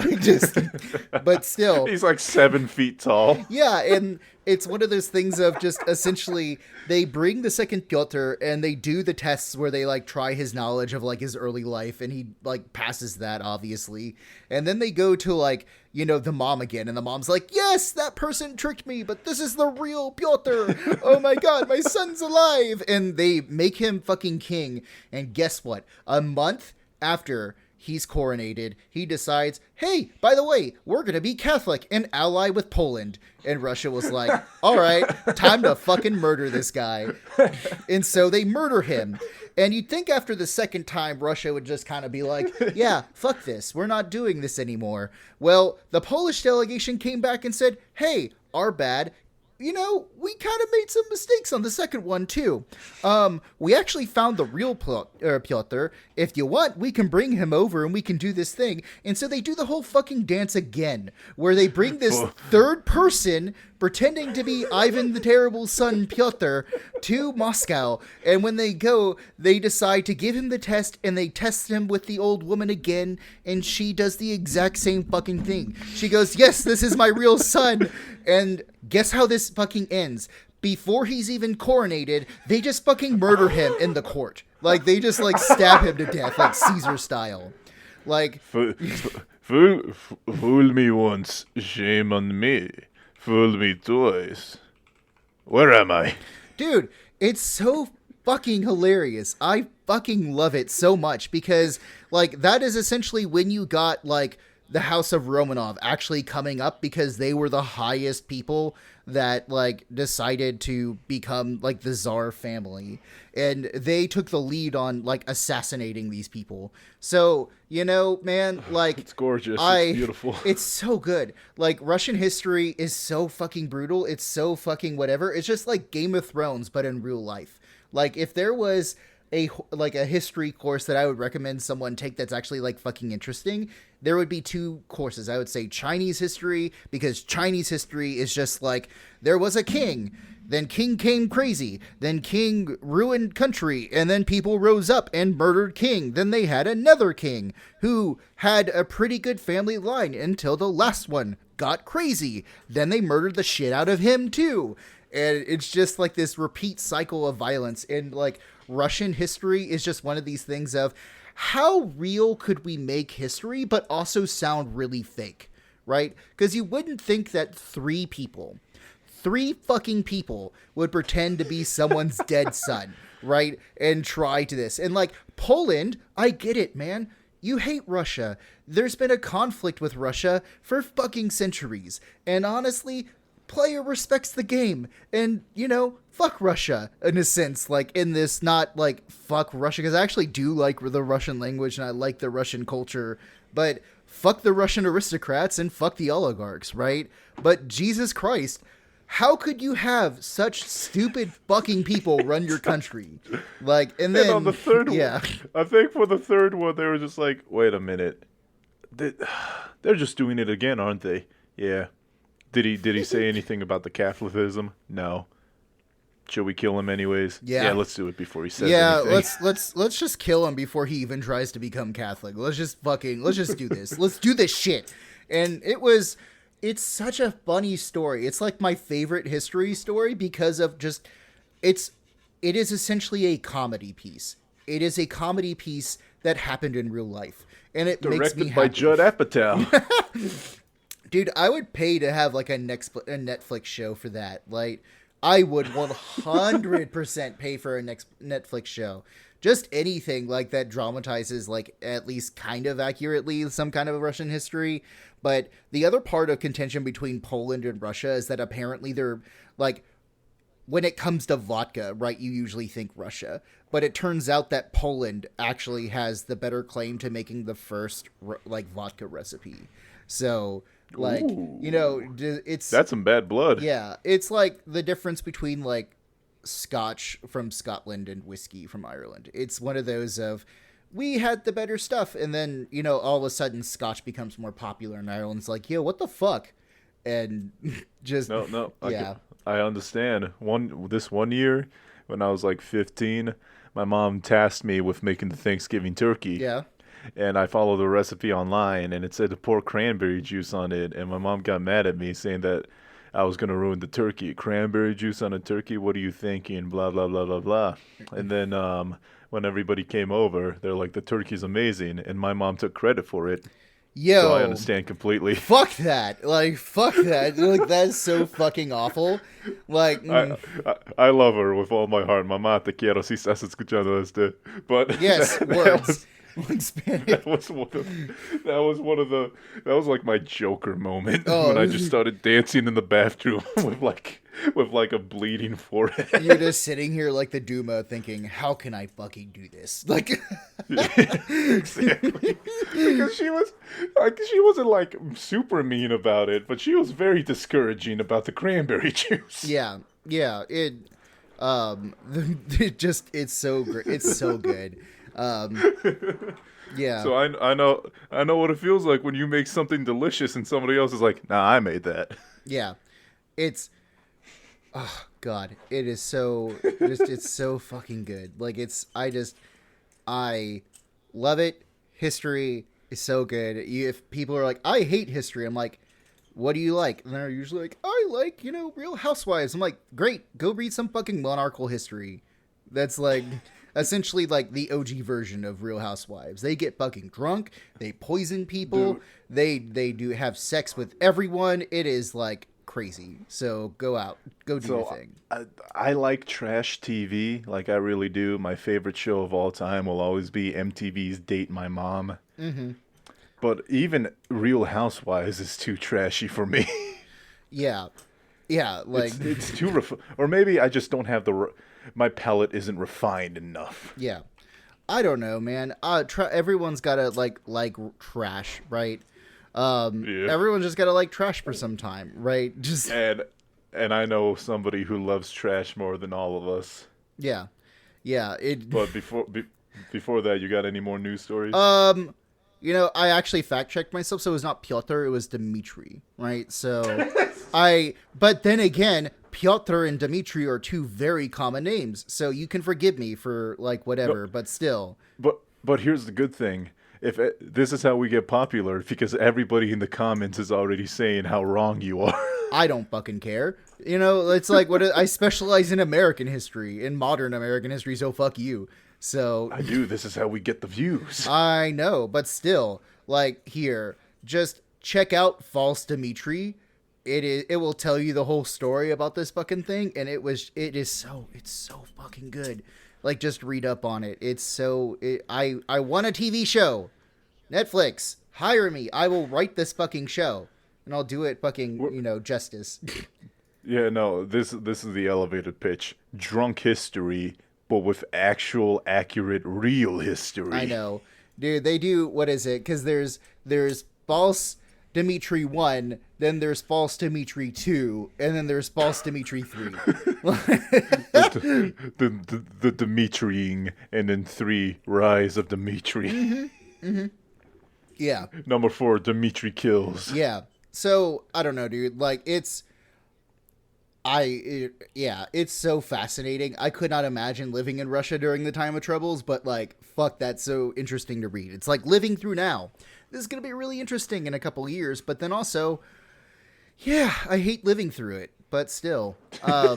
[SPEAKER 2] But still.
[SPEAKER 1] He's like 7 feet tall.
[SPEAKER 2] Yeah, and it's one of those things of just essentially they bring the second Pyotr and they do the tests where they like try his knowledge of like his early life, and he like passes that, obviously. And then they go to like, the mom again, and the mom's like, yes, that person tricked me, but this is the real Pyotr. Oh my god, my son's alive. And they make him fucking king. And guess what? A month after he's coronated, he decides, hey, by the way, we're going to be Catholic and ally with Poland. And Russia was like, all right, time to fucking murder this guy. And so they murder him. And you'd think after the second time, Russia would just kind of be like, yeah, fuck this. We're not doing this anymore. Well, the Polish delegation came back and said, hey, our bad. We kind of made some mistakes on the second one, too. We actually found the real Pyotr. If you want, we can bring him over and we can do this thing. And so they do the whole fucking dance again, where they bring this third person pretending to be Ivan the Terrible's son, Pyotr, to Moscow. And when they go, they decide to give him the test, and they test him with the old woman again, and she does the exact same fucking thing. She goes, yes, this is my real son. And guess how this fucking ends? before he's even coronated, they just fucking murder him in the court. Like, they just, like, stab him to death, like Caesar style. Like...
[SPEAKER 1] Fool me once, shame on me. Fool me twice. Where am I?
[SPEAKER 2] Dude, it's so fucking hilarious. I fucking love it so much because, like, that is essentially when you got, like, the House of Romanov actually coming up because they were the highest people that, like, decided to become, like, the Tsar family. And they took the lead on, like, assassinating these people. So, you know, man, like...
[SPEAKER 1] It's gorgeous. It's beautiful.
[SPEAKER 2] It's so good. Like, Russian history is so fucking brutal. It's so fucking whatever. It's just like Game of Thrones, but in real life. Like, if there was a history course that I would recommend someone take that's actually, like, fucking interesting, there would be 2 courses. I would say Chinese history, because Chinese history is just like, there was a king, then king came crazy, then king ruined country, and then people rose up and murdered king. Then they had another king who had a pretty good family line until the last one got crazy. Then they murdered the shit out of him too. And it's just like this repeat cycle of violence. And like Russian history is just one of these things of how real could we make history, but also sound really fake, right? Because you wouldn't think that 3 fucking people would pretend to be someone's dead son, right? And try to this. And like Poland, I get it, man. You hate Russia. There's been a conflict with Russia for fucking centuries. And honestly, player respects the game. And, you know, fuck Russia in a sense. Like, in this, not like fuck Russia, because I actually do like the Russian language and I like the Russian culture. But fuck the Russian aristocrats and fuck the oligarchs, right? But Jesus Christ, how could you have such stupid fucking people run your country? Like, and then...
[SPEAKER 1] And on the third one, I think for the third one, they were just like, wait a minute. They're just doing it again, aren't they? Yeah. Did he say anything about the Catholicism? No. Should we kill him anyways? Yeah, let's do it before he says anything.
[SPEAKER 2] let's just kill him before he even tries to become Catholic. Let's just do this. Let's do this shit. And it's such a funny story. It's like my favorite history story because of just it is essentially a comedy piece. It is a comedy piece that happened in real life, and it makes me happy.
[SPEAKER 1] Directed by Judd Apatow.
[SPEAKER 2] Dude, I would pay to have like a Netflix show for that. Like, I would 100% pay for a next Netflix show. Just anything like that dramatizes, like, at least kind of accurately some kind of Russian history. But the other part of contention between Poland and Russia is that apparently they're, like, when it comes to vodka, right, you usually think Russia. But it turns out that Poland actually has the better claim to making the first, like, vodka recipe. So... like, ooh, you know,
[SPEAKER 1] that's some bad blood.
[SPEAKER 2] Yeah, it's like the difference between like Scotch from Scotland and whiskey from Ireland. It's one of those of we had the better stuff, and then, you know, all of a sudden Scotch becomes more popular in Ireland's like, yo, what the fuck? And just
[SPEAKER 1] no,
[SPEAKER 2] yeah,
[SPEAKER 1] I understand. This one year when I was like 15, my mom tasked me with making the Thanksgiving turkey.
[SPEAKER 2] Yeah.
[SPEAKER 1] And I followed the recipe online, and it said to pour cranberry juice on it. And my mom got mad at me, saying that I was going to ruin the turkey. Cranberry juice on a turkey? What are you thinking? Blah, blah, blah, blah, blah. And then when everybody came over, they're like, the turkey's amazing. And my mom took credit for it.
[SPEAKER 2] Yo.
[SPEAKER 1] So I understand completely.
[SPEAKER 2] Fuck that. Like, fuck that. Like, that's so fucking awful. Like,
[SPEAKER 1] I love her with all my heart. Mamá, te quiero si estás escuchando este. But
[SPEAKER 2] yes, words.
[SPEAKER 1] That was like my Joker moment when I just started dancing in the bathroom with like a bleeding forehead.
[SPEAKER 2] You're just sitting here like the Duma thinking, how can I fucking do this? Like,
[SPEAKER 1] exactly. Because she wasn't like super mean about it, but she was very discouraging about the cranberry juice.
[SPEAKER 2] Yeah. It's so great. It's so good. Yeah.
[SPEAKER 1] So I know what it feels like when you make something delicious and somebody else is like, nah, I made that.
[SPEAKER 2] Yeah. It's, oh God, it is so, it's so fucking good. Like, I love it. History is so good. If people are like, I hate history, I'm like, what do you like? And they're usually like, I like, Real Housewives. I'm like, great, go read some fucking monarchical history. That's like essentially like the OG version of Real Housewives. They get fucking drunk, they poison people,
[SPEAKER 1] Dude.
[SPEAKER 2] they do have sex with everyone. It is like crazy. So go out, go do your thing.
[SPEAKER 1] I like trash TV, like I really do. My favorite show of all time will always be MTV's Date My Mom.
[SPEAKER 2] Mm-hmm.
[SPEAKER 1] But even Real Housewives is too trashy for me.
[SPEAKER 2] Yeah. Yeah, like...
[SPEAKER 1] It's too... or maybe I just don't have my palate isn't refined enough.
[SPEAKER 2] Yeah. I don't know, man. Everyone's gotta, like trash, right? Everyone's just gotta like trash for some time, right? Just...
[SPEAKER 1] And I know somebody who loves trash more than all of us.
[SPEAKER 2] Yeah. Yeah,
[SPEAKER 1] But before that, you got any more news stories?
[SPEAKER 2] I actually fact-checked myself, so it was not Pyotr, it was Dmitry, right? So, but then again, Pyotr and Dmitry are two very common names, so you can forgive me for, like, whatever, but still.
[SPEAKER 1] But here's the good thing. This is how we get popular, because everybody in the comments is already saying how wrong you are.
[SPEAKER 2] I don't fucking care. It's like, I specialize in American history, in modern American history, so fuck you. So
[SPEAKER 1] I do. This is how we get the views.
[SPEAKER 2] I know, but still, like, here, just check out False Dimitri. It will tell you the whole story about this fucking thing, and it's so fucking good. Like, just read up on it. I want a TV show. Netflix, hire me. I will write this fucking show, and I'll do it fucking, justice.
[SPEAKER 1] Yeah, no, this is the elevated pitch. Drunk history, but with actual, accurate, real history.
[SPEAKER 2] I know. Dude, they do, what is it? Because there's False Dimitri 1, then there's False Dimitri 2, and then there's False Dimitri 3.
[SPEAKER 1] the Dimitriing, and then 3, Rise of Dimitri.
[SPEAKER 2] Mm-hmm. Mm-hmm. Yeah.
[SPEAKER 1] Number 4, Dimitri kills.
[SPEAKER 2] Yeah. So, I don't know, dude. Like, it's so fascinating. I could not imagine living in Russia during the time of troubles, but like, fuck, that's so interesting to read. It's like living through now. This is going to be really interesting in a couple of years, but then also, yeah, I hate living through it, but still. I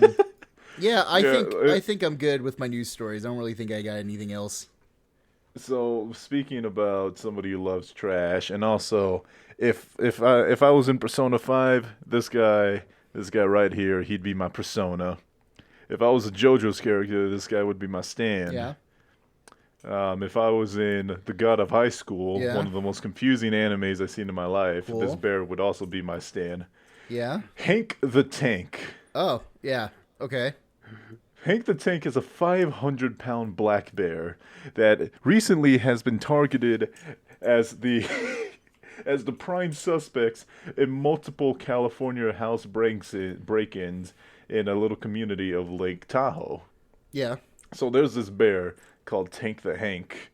[SPEAKER 2] think I'm good with my news stories. I don't really think I got anything else.
[SPEAKER 1] So, speaking about somebody who loves trash, and also, if I was in Persona 5, this guy right here, he'd be my persona. If I was a JoJo's character, this guy would be my Stan.
[SPEAKER 2] Yeah.
[SPEAKER 1] If I was in The God of High School, one of the most confusing animes I've seen in my life, this bear would also be my Stan.
[SPEAKER 2] Yeah.
[SPEAKER 1] Hank the Tank.
[SPEAKER 2] Oh, yeah. Okay.
[SPEAKER 1] Hank the Tank is a 500-pound black bear that recently has been targeted as the prime suspects in multiple California house break-ins in a little community of Lake Tahoe.
[SPEAKER 2] Yeah.
[SPEAKER 1] So there's this bear called Tank the Hank.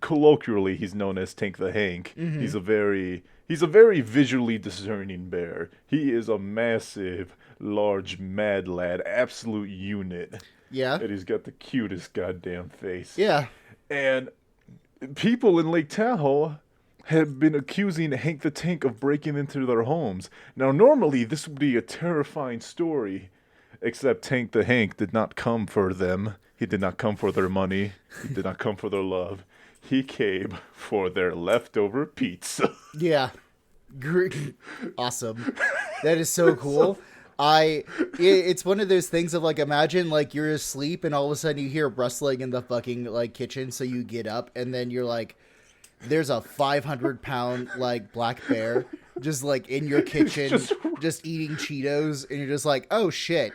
[SPEAKER 1] Colloquially, he's known as Tank the Hank. Mm-hmm. He's a very visually discerning bear. He is a massive, large, mad lad, absolute unit.
[SPEAKER 2] Yeah.
[SPEAKER 1] And he's got the cutest goddamn face.
[SPEAKER 2] Yeah.
[SPEAKER 1] And people in Lake Tahoe have been accusing Hank the Tank of breaking into their homes. Now, normally, this would be a terrifying story, except Tank the Hank did not come for them. He did not come for their money. He did not come for their love. He came for their leftover pizza.
[SPEAKER 2] Yeah. Awesome. That is so cool. It's one of those things of like, imagine like you're asleep and all of a sudden you hear rustling in the fucking like kitchen, so you get up and then you're like, there's a 500-pound like black bear just like in your kitchen, just eating Cheetos, and you're just like, oh shit.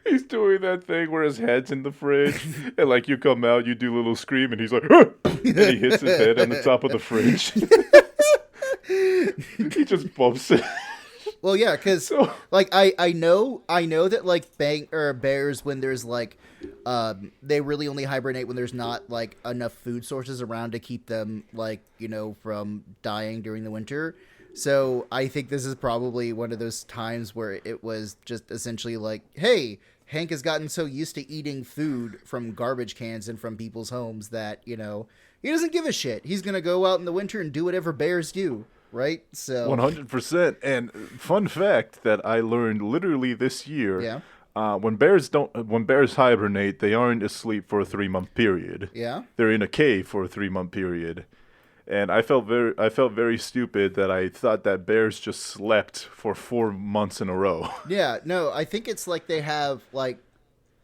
[SPEAKER 1] He's doing that thing where his head's in the fridge, and like you come out, you do a little scream, and he's like, ah! And he hits his head on the top of the fridge. He just bumps it.
[SPEAKER 2] Well, yeah, because like I know that like bears, when there's like they really only hibernate when there's not like enough food sources around to keep them like, from dying during the winter. So I think this is probably one of those times where it was just essentially like, hey, Hank has gotten so used to eating food from garbage cans and from people's homes that, he doesn't give a shit. He's going to go out in the winter and do whatever bears do. right? So
[SPEAKER 1] 100%. And fun fact that I learned literally this year.
[SPEAKER 2] yeah.
[SPEAKER 1] When bears hibernate, they aren't asleep for a 3-month period.
[SPEAKER 2] Yeah.
[SPEAKER 1] They're in a cave for a 3-month period. And I felt very stupid that I thought that bears just slept for 4 months in a row.
[SPEAKER 2] Yeah, no, I think it's like they have like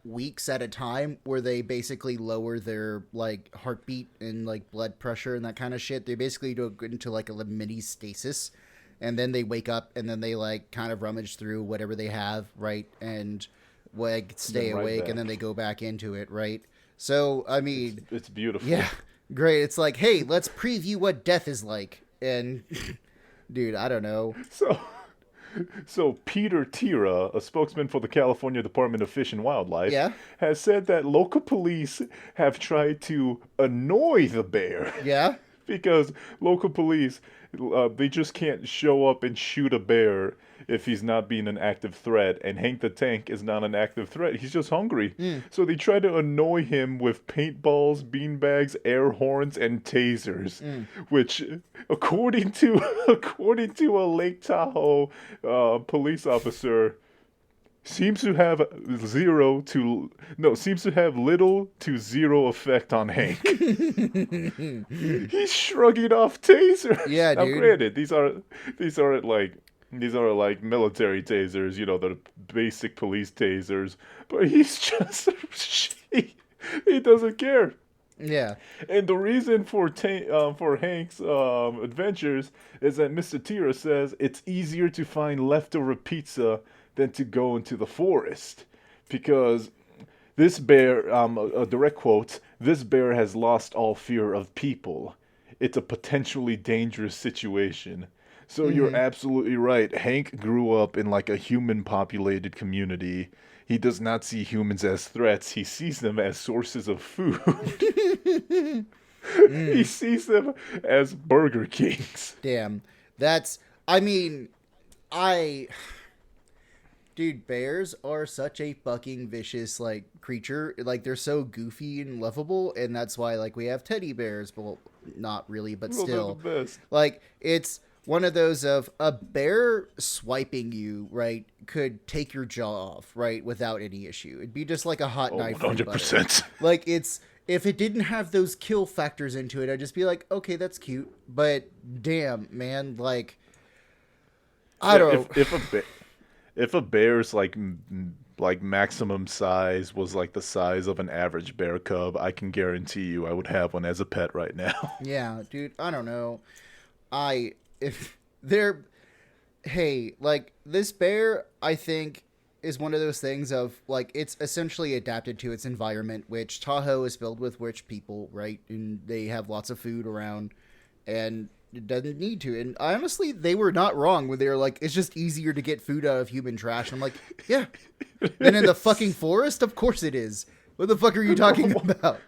[SPEAKER 2] weeks at a time where they basically lower their like heartbeat and like blood pressure and that kind of shit. They basically go into like a mini stasis, and then they wake up and then they like kind of rummage through whatever they have, right? And like stay awake
[SPEAKER 1] back.
[SPEAKER 2] and then they go back into it, right? So I mean,
[SPEAKER 1] It's beautiful.
[SPEAKER 2] yeah, great. It's like, hey, let's preview what death is like, and dude, I don't know.
[SPEAKER 1] So Peter Tira, a spokesman for the California Department of Fish and Wildlife,
[SPEAKER 2] Yeah.
[SPEAKER 1] has said that local police have tried to annoy the bear.
[SPEAKER 2] Yeah.
[SPEAKER 1] Because local police, they just can't show up and shoot a bear if he's not being an active threat. And Hank the Tank is not an active threat. He's just hungry. So they try to annoy him with paintballs, beanbags, air horns, and tasers. Which, according to a Lake Tahoe police officer, seems to have little to zero effect on Hank. He's shrugging off tasers.
[SPEAKER 2] Yeah,
[SPEAKER 1] now,
[SPEAKER 2] dude.
[SPEAKER 1] granted, these are like military tasers, the basic police tasers. But he's just he doesn't care.
[SPEAKER 2] Yeah.
[SPEAKER 1] And the reason for Hank's adventures is that Mr. Tira says it's easier to find leftover pizza than to go into the forest, because this bear, a direct quote, this bear has lost all fear of people. It's a potentially dangerous situation. So you're absolutely right. Hank grew up in like a human-populated community. He does not see humans as threats. He sees them as sources of food. He sees them as Burger Kings.
[SPEAKER 2] Damn. Dude, bears are such a fucking vicious, like, creature. Like, they're so goofy and lovable, and that's why, like, we have teddy bears. Well, not really, but still.
[SPEAKER 1] They're the best.
[SPEAKER 2] Like, it's one of those of a bear swiping you, right, could take your jaw off, right, without any issue. It'd be just like a hot knife.
[SPEAKER 1] 100%.
[SPEAKER 2] Like, if it didn't have those kill factors into it, I'd just be like, okay, that's cute. But, damn, man, like, I don't...
[SPEAKER 1] If a bear's like maximum size was like the size of an average bear cub, I can guarantee you I would have one as a pet right now.
[SPEAKER 2] Yeah, dude, I don't know. Like, this bear, I think, is one of those things of, like, it's essentially adapted to its environment, which Tahoe is filled with rich people, right? And they have lots of food around, and it doesn't need to. And honestly, they were not wrong when they were like, it's just easier to get food out of human trash. And I'm like, yeah. Then in the fucking forest, of course it is. What the fuck are you talking about?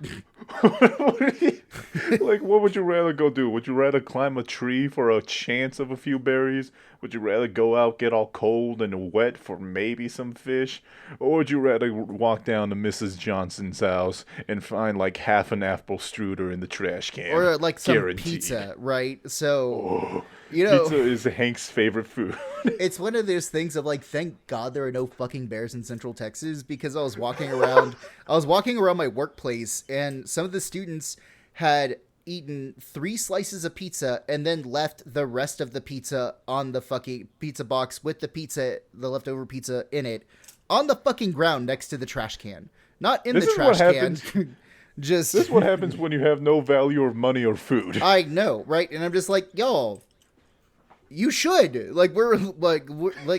[SPEAKER 1] Like, what would you rather go do? Would you rather climb a tree for a chance of a few berries? Would you rather go out, get all cold and wet for maybe some fish? Or would you rather walk down to Mrs. Johnson's house and find like half an apple strudel in the trash can?
[SPEAKER 2] Or like some
[SPEAKER 1] Guaranteed.
[SPEAKER 2] pizza, right? So,
[SPEAKER 1] pizza is Hank's favorite food.
[SPEAKER 2] It's one of those things of like, thank God there are no fucking bears in Central Texas, because I was walking around my workplace, and some of the students had eaten 3 slices of pizza and then left the rest of the pizza on the fucking pizza box with the leftover pizza in it, on the fucking ground next to the trash can. Not in the trash can. This
[SPEAKER 1] is what happens when you have no value of money or food.
[SPEAKER 2] I know, right? And I'm just like, y'all, you should. Like, we're like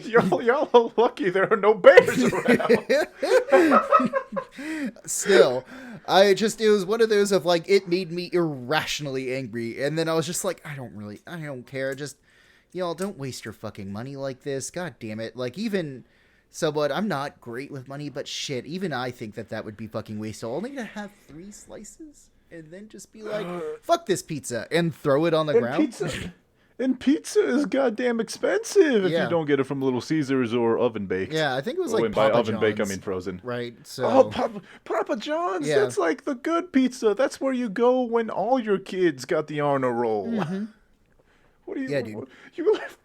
[SPEAKER 1] y'all are lucky there are no bears around.
[SPEAKER 2] Still, it was one of those of like, it made me irrationally angry, and then I was just like, I don't care. Just, y'all, don't waste your fucking money like this. God damn it. Like, even somewhat, I'm not great with money, but shit, even I think that would be fucking wasteful. Only to have 3 slices and then just be like, fuck this pizza, and throw it on the ground.
[SPEAKER 1] Pizza is goddamn expensive if you don't get it from Little Caesars or Oven Baked.
[SPEAKER 2] Yeah, I think it was like
[SPEAKER 1] by
[SPEAKER 2] Papa
[SPEAKER 1] Oven
[SPEAKER 2] John's.
[SPEAKER 1] Baked, I mean frozen.
[SPEAKER 2] Right, so...
[SPEAKER 1] Papa John's?
[SPEAKER 2] Yeah.
[SPEAKER 1] That's like the good pizza. That's where you go when all your kids got the honor roll.
[SPEAKER 2] Mm-hmm.
[SPEAKER 1] What do you?
[SPEAKER 2] Yeah, dude.
[SPEAKER 1] You live.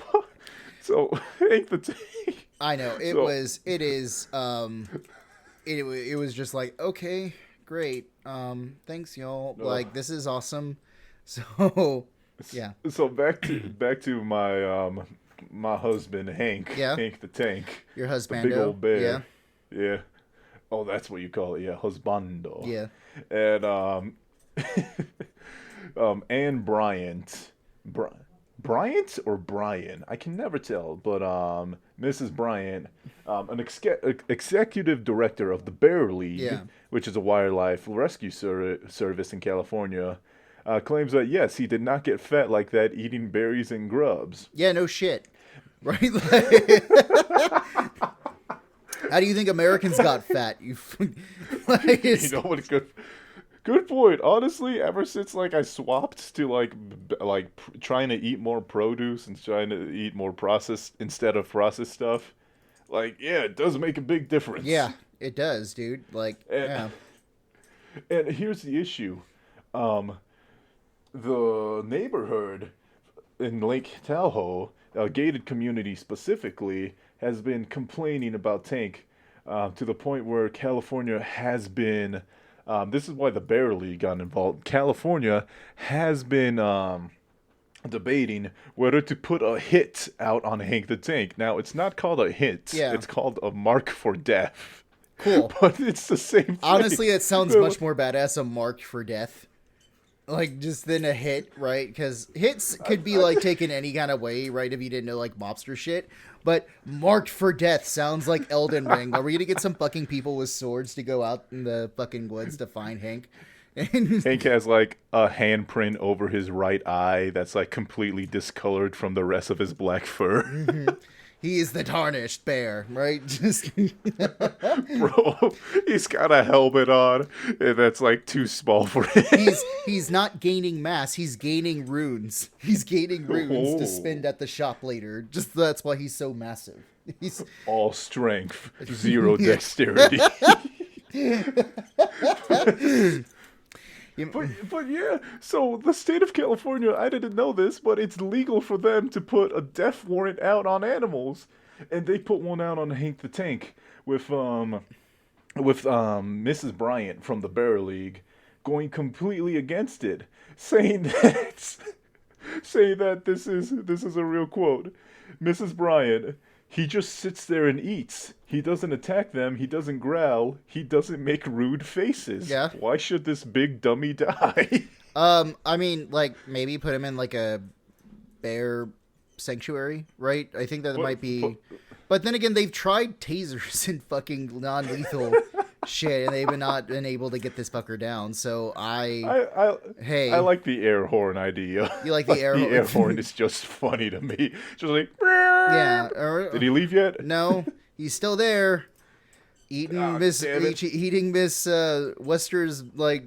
[SPEAKER 1] So Hank the Tank.
[SPEAKER 2] I know it
[SPEAKER 1] So-
[SPEAKER 2] was. It is. It was just like, okay, great. Thanks, y'all.
[SPEAKER 1] No.
[SPEAKER 2] Like, this is awesome. So, yeah.
[SPEAKER 1] So back to my my husband Hank.
[SPEAKER 2] Yeah.
[SPEAKER 1] Hank the Tank.
[SPEAKER 2] Your
[SPEAKER 1] The
[SPEAKER 2] husbando.
[SPEAKER 1] big old bear.
[SPEAKER 2] Yeah.
[SPEAKER 1] Yeah. Oh, that's what you call it. Yeah, husbando.
[SPEAKER 2] Yeah.
[SPEAKER 1] And Anne Bryant. Bryant or Brian? I can never tell. But Mrs. Bryant, an executive director of the Bear League,
[SPEAKER 2] Yeah.
[SPEAKER 1] which is a wildlife rescue service in California, claims that yes, he did not get fat like that eating berries and grubs.
[SPEAKER 2] Yeah, no shit. Right? How do you think Americans got fat? You
[SPEAKER 1] know what? Good point. Honestly, ever since like I swapped to trying to eat more produce and trying to eat more processed instead of processed stuff, yeah, it does make a big difference.
[SPEAKER 2] Yeah, it does, dude. Yeah.
[SPEAKER 1] And here's the issue. The neighborhood in Lake Tahoe, a gated community specifically, has been complaining about Tank to the point where California has been, this is why the Bear League got involved. California has been debating whether to put a hit out on Hank the Tank. Now, it's not called a hit.
[SPEAKER 2] Yeah.
[SPEAKER 1] It's called a mark for death.
[SPEAKER 2] Cool.
[SPEAKER 1] But it's the same thing.
[SPEAKER 2] Honestly, it sounds much more badass, a mark for death. Just than a hit, right? Because hits could be, taken any kind of way, right? If you didn't know, mobster shit. But marked for death sounds like Elden Ring. Are we going to get some fucking people with swords to go out in the fucking woods to find Hank?
[SPEAKER 1] Hank has, a handprint over his right eye that's, completely discolored from the rest of his black fur.
[SPEAKER 2] Mm-hmm. He is the tarnished bear, right? Just
[SPEAKER 1] Bro, he's got a helmet on, and that's, too small for him.
[SPEAKER 2] He's not gaining mass. He's gaining runes. He's gaining runes to
[SPEAKER 1] Oh.
[SPEAKER 2] spend at the shop later. Just that's why he's so massive. He's
[SPEAKER 1] All strength, 0 dexterity. But yeah, so the state of California, I didn't know this, but it's legal for them to put a death warrant out on animals, and they put one out on Hank the Tank with Mrs. Bryant from the Bear League going completely against it, saying that this is a real quote. Mrs. Bryant, he just sits there and eats. He doesn't attack them. He doesn't growl. He doesn't make rude faces.
[SPEAKER 2] Yeah.
[SPEAKER 1] Why should this big dummy die?
[SPEAKER 2] I mean, maybe put him in a bear sanctuary, right? I think that might be. But then again, they've tried tasers and fucking non-lethal shit, and they've not been able to get this fucker down. So
[SPEAKER 1] I like the air horn idea.
[SPEAKER 2] You like the air horn?
[SPEAKER 1] The air horn is just funny to me. Just
[SPEAKER 2] Yeah.
[SPEAKER 1] Did he leave yet?
[SPEAKER 2] No, he's still there. Eating Miss Wester's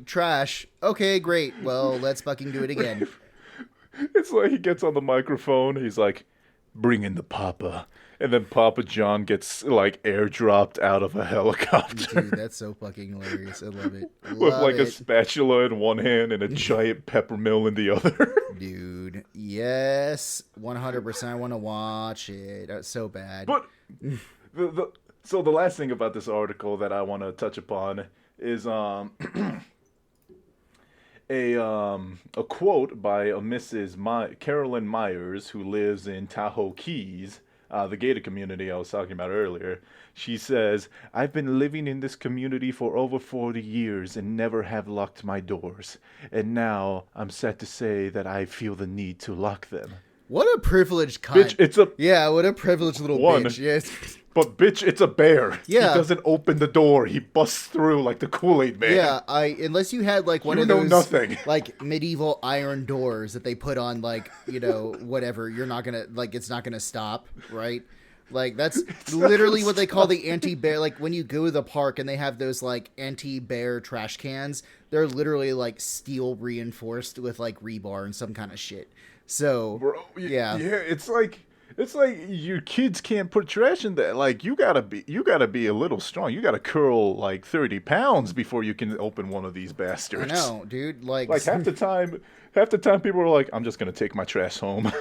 [SPEAKER 2] trash. Okay, great. Well, let's fucking do it again.
[SPEAKER 1] It's like he gets on the microphone. He's like, "Bring in the Papa," and then Papa John gets airdropped out of a helicopter.
[SPEAKER 2] Dude, that's so fucking hilarious. I love it.
[SPEAKER 1] With a spatula in one hand and a giant pepper mill in the other.
[SPEAKER 2] Dude, yes, 100%. I want to watch it. That's so bad.
[SPEAKER 1] But so the last thing about this article that I want to touch upon is a quote by a Mrs. Carolyn Myers, who lives in Tahoe Keys, the gated community I was talking about earlier. She says, "I've been living in this community for over 40 years and never have locked my doors. And now I'm sad to say that I feel the need to lock them."
[SPEAKER 2] What a privileged cunt.
[SPEAKER 1] Bitch,
[SPEAKER 2] what a privileged little
[SPEAKER 1] One.
[SPEAKER 2] bitch. Yes.
[SPEAKER 1] But bitch, it's a bear.
[SPEAKER 2] Yeah.
[SPEAKER 1] He doesn't open the door. He busts through like the Kool-Aid man.
[SPEAKER 2] Yeah, unless you had one
[SPEAKER 1] You
[SPEAKER 2] of
[SPEAKER 1] know
[SPEAKER 2] those
[SPEAKER 1] nothing.
[SPEAKER 2] medieval iron doors that they put on whatever, you're not gonna it's not gonna stop, right? That's literally what they call the anti-bear. When you go to the park and they have those anti-bear trash cans, they're literally steel reinforced with rebar and some kind of shit. So,
[SPEAKER 1] Bro,
[SPEAKER 2] yeah,
[SPEAKER 1] it's like your kids can't put trash in there. You gotta be a little strong. You gotta curl 30 pounds before you can open one of these bastards.
[SPEAKER 2] I know, dude.
[SPEAKER 1] Half the time people are like, "I'm just gonna take my trash home."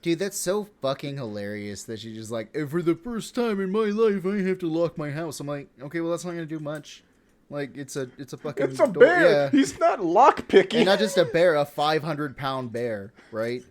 [SPEAKER 2] Dude, that's so fucking hilarious that she's just like, and for the first time in my life, I have to lock my house. I'm like, okay, well, that's not gonna do much. Like, it's a fucking...
[SPEAKER 1] It's a bear!
[SPEAKER 2] Yeah.
[SPEAKER 1] He's not lockpicking!
[SPEAKER 2] And not just a bear, a 500-pound bear, right?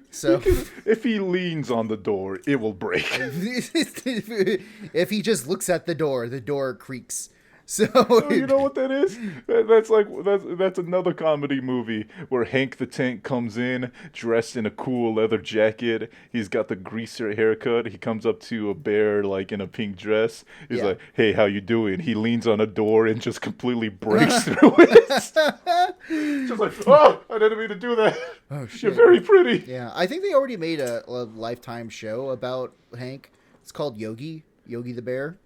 [SPEAKER 2] So...
[SPEAKER 1] If he leans on the door, it will break.
[SPEAKER 2] If he just looks at the door creaks. So
[SPEAKER 1] oh, you know what that is? That's another comedy movie where Hank the Tank comes in dressed in a cool leather jacket. He's got the greaser haircut. He comes up to a bear like in a pink dress. He's like, "Hey, how you doing?" He leans on a door and just completely breaks through it. Just like, "Oh, I didn't mean to do that." Oh shit! You're very pretty.
[SPEAKER 2] Yeah, I think they already made a Lifetime show about Hank. It's called Yogi the Bear.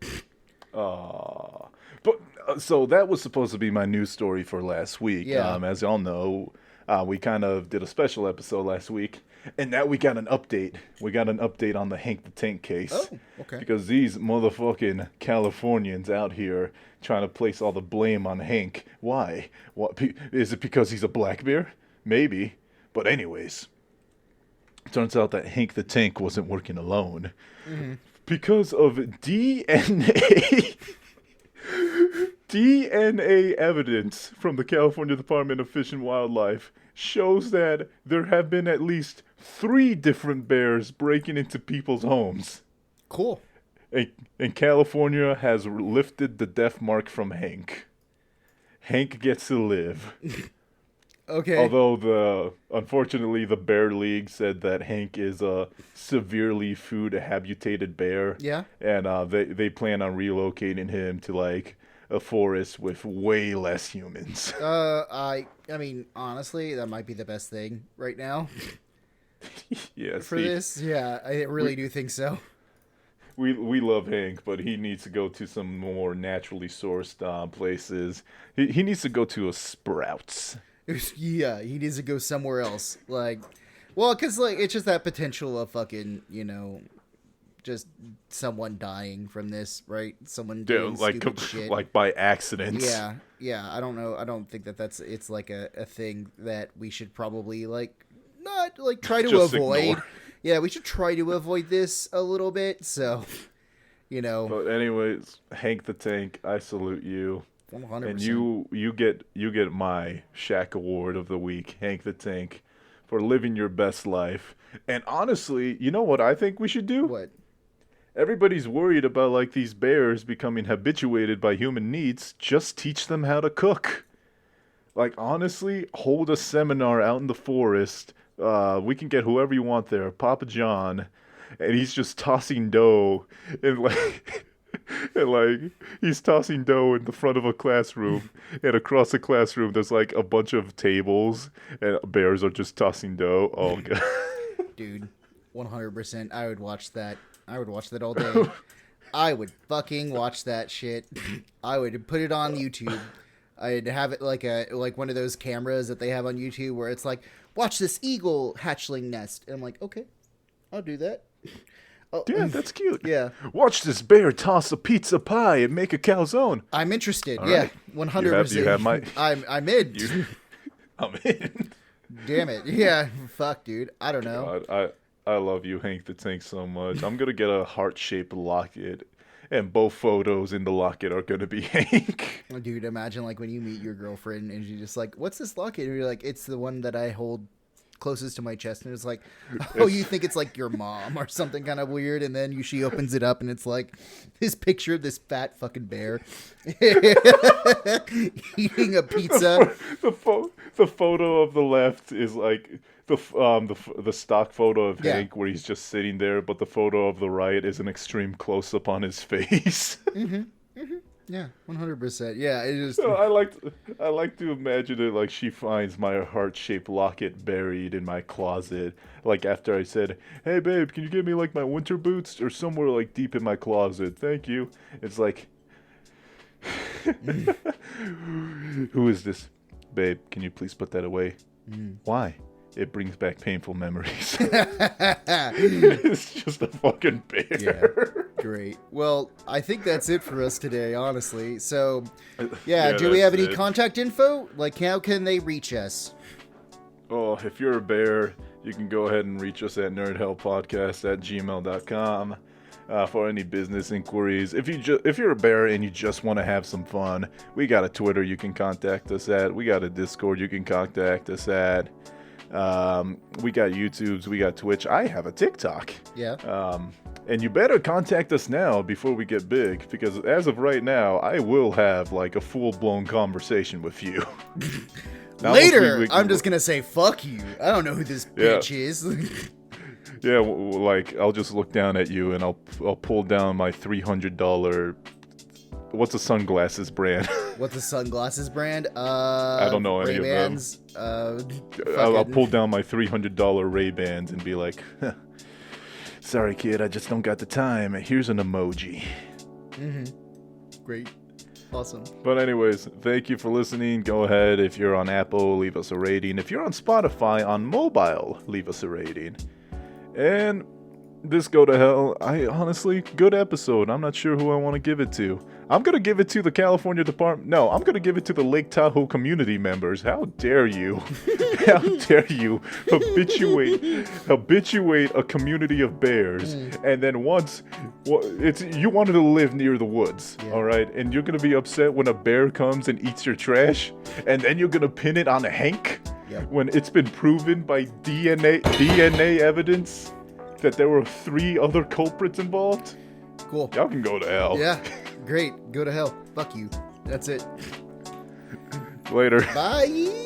[SPEAKER 1] But so that was supposed to be my news story for last week.
[SPEAKER 2] Yeah.
[SPEAKER 1] As y'all know, we kind of did a special episode last week, and now we got an update. We got an update on the Hank the Tank case.
[SPEAKER 2] Oh, okay.
[SPEAKER 1] Because these motherfucking Californians out here trying to place all the blame on Hank. Why? What is it? Because he's a black bear? Maybe. But anyways, turns out that Hank the Tank wasn't working alone. Mm-hmm. Because of DNA. DNA evidence from the California Department of Fish and Wildlife shows that there have been at least 3 different bears breaking into people's homes.
[SPEAKER 2] Cool.
[SPEAKER 1] And California has lifted the death mark from Hank. Hank gets to live.
[SPEAKER 2] Okay.
[SPEAKER 1] Although unfortunately the Bear League said that Hank is a severely food habitated bear.
[SPEAKER 2] Yeah.
[SPEAKER 1] And they plan on relocating him to like a forest with way less humans.
[SPEAKER 2] I mean, honestly, that might be the best thing right now.
[SPEAKER 1] Yeah.
[SPEAKER 2] For this, yeah, I really do think so.
[SPEAKER 1] We love Hank, but he needs to go to some more naturally sourced places. He needs to go to a Sprouts.
[SPEAKER 2] Yeah, he needs to go somewhere else. Like, well, because like it's just that potential of fucking, just someone dying from this, right? Someone doing stupid shit.
[SPEAKER 1] Like by accident.
[SPEAKER 2] Yeah. I don't know. I don't think it's like a thing that we should probably like not like try to avoid. Ignore. Yeah, we should try to avoid this a little bit. So,
[SPEAKER 1] But anyways, Hank the Tank, I salute you.
[SPEAKER 2] 100%.
[SPEAKER 1] And you get my Shaq Award of the week, Hank the Tank, for living your best life. And honestly, you know what I think we should do?
[SPEAKER 2] What?
[SPEAKER 1] Everybody's worried about like these bears becoming habituated by human needs. Just teach them how to cook. Like honestly, hold a seminar out in the forest. We can get whoever you want there, Papa John, and he's just tossing dough and like. And like he's tossing dough in the front of a classroom, and across the classroom there's like a bunch of tables, and bears are just tossing dough. Oh god,
[SPEAKER 2] dude, 100%. I would watch that. I would watch that all day. I would fucking watch that shit. I would put it on YouTube. I'd have it like one of those cameras that they have on YouTube where it's like, watch this eagle hatchling nest, and I'm like, okay, I'll do that.
[SPEAKER 1] Oh, yeah, that's cute.
[SPEAKER 2] Yeah.
[SPEAKER 1] Watch this bear toss a pizza pie and make a calzone.
[SPEAKER 2] I'm interested.
[SPEAKER 1] All
[SPEAKER 2] yeah,
[SPEAKER 1] right.
[SPEAKER 2] 100%.
[SPEAKER 1] You have my...
[SPEAKER 2] I'm in.
[SPEAKER 1] I'm in.
[SPEAKER 2] Damn it. Yeah. Fuck, dude. I don't know.
[SPEAKER 1] God, I love you, Hank the Tank, so much. I'm gonna get a heart-shaped locket, and both photos in the locket are gonna be Hank.
[SPEAKER 2] Dude, imagine like when you meet your girlfriend and she's just like, "What's this locket?" And you're like, "It's the one that I hold closest to my chest," and it's like, oh, you think it's like your mom or something kind of weird, and then she opens it up and it's like this picture of this fat fucking bear eating a pizza.
[SPEAKER 1] The photo of the left is like the stock photo of Hank where he's just sitting there, but the photo of the right is an extreme close up on his face.
[SPEAKER 2] Yeah, 100%. Yeah, it is.
[SPEAKER 1] So I like to imagine it like she finds my heart-shaped locket buried in my closet. Like after I said, "Hey babe, can you give me like my winter boots?" or somewhere like deep in my closet. Thank you. It's like, who is this, babe? Can you please put that away? Why? It brings back painful memories. It's just a fucking bear.
[SPEAKER 2] Yeah, great. Well, I think that's it for us today, honestly. So, yeah, do we have any contact info? Like, how can they reach us?
[SPEAKER 1] Oh, if you're a bear, You can go ahead and reach us at nerdhellpodcast@gmail.com. For any business inquiries. If you're a bear and you just want to have some fun, we got a Twitter you can contact us at. We got a Discord you can contact us at. We got YouTubes, we got Twitch. I have a TikTok.
[SPEAKER 2] Yeah.
[SPEAKER 1] And you better contact us now before we get big, because as of right now, I will have like a full-blown conversation with you.
[SPEAKER 2] Later, I'm just gonna say fuck you. I don't know who this bitch is.
[SPEAKER 1] Yeah, like, I'll just look down at you and I'll pull down my $300... What's a sunglasses brand?
[SPEAKER 2] What's a sunglasses brand?
[SPEAKER 1] I don't know any
[SPEAKER 2] Ray-Bans,
[SPEAKER 1] of them. I'll pull down my $300 Ray-Bans and be like, sorry, kid, I just don't got the time. Here's an emoji.
[SPEAKER 2] Mm-hmm. Great. Awesome.
[SPEAKER 1] But anyways, thank you for listening. Go ahead. If you're on Apple, leave us a rating. If you're on Spotify, on mobile, leave us a rating. And this go to hell, honestly, good episode. I'm not sure who I want to give it to. I'm going to give it to the California Department. No, I'm going to give it to the Lake Tahoe community members. How dare you? How dare you habituate a community of bears. And then you wanted to live near the woods, all right? And you're going to be upset when a bear comes and eats your trash. And then you're going to pin it on Hank when it's been proven by DNA evidence that there were 3 other culprits involved.
[SPEAKER 2] Cool.
[SPEAKER 1] Y'all can go to hell.
[SPEAKER 2] Yeah, great. Go to hell. Fuck you. That's it.
[SPEAKER 1] Later.
[SPEAKER 2] Bye.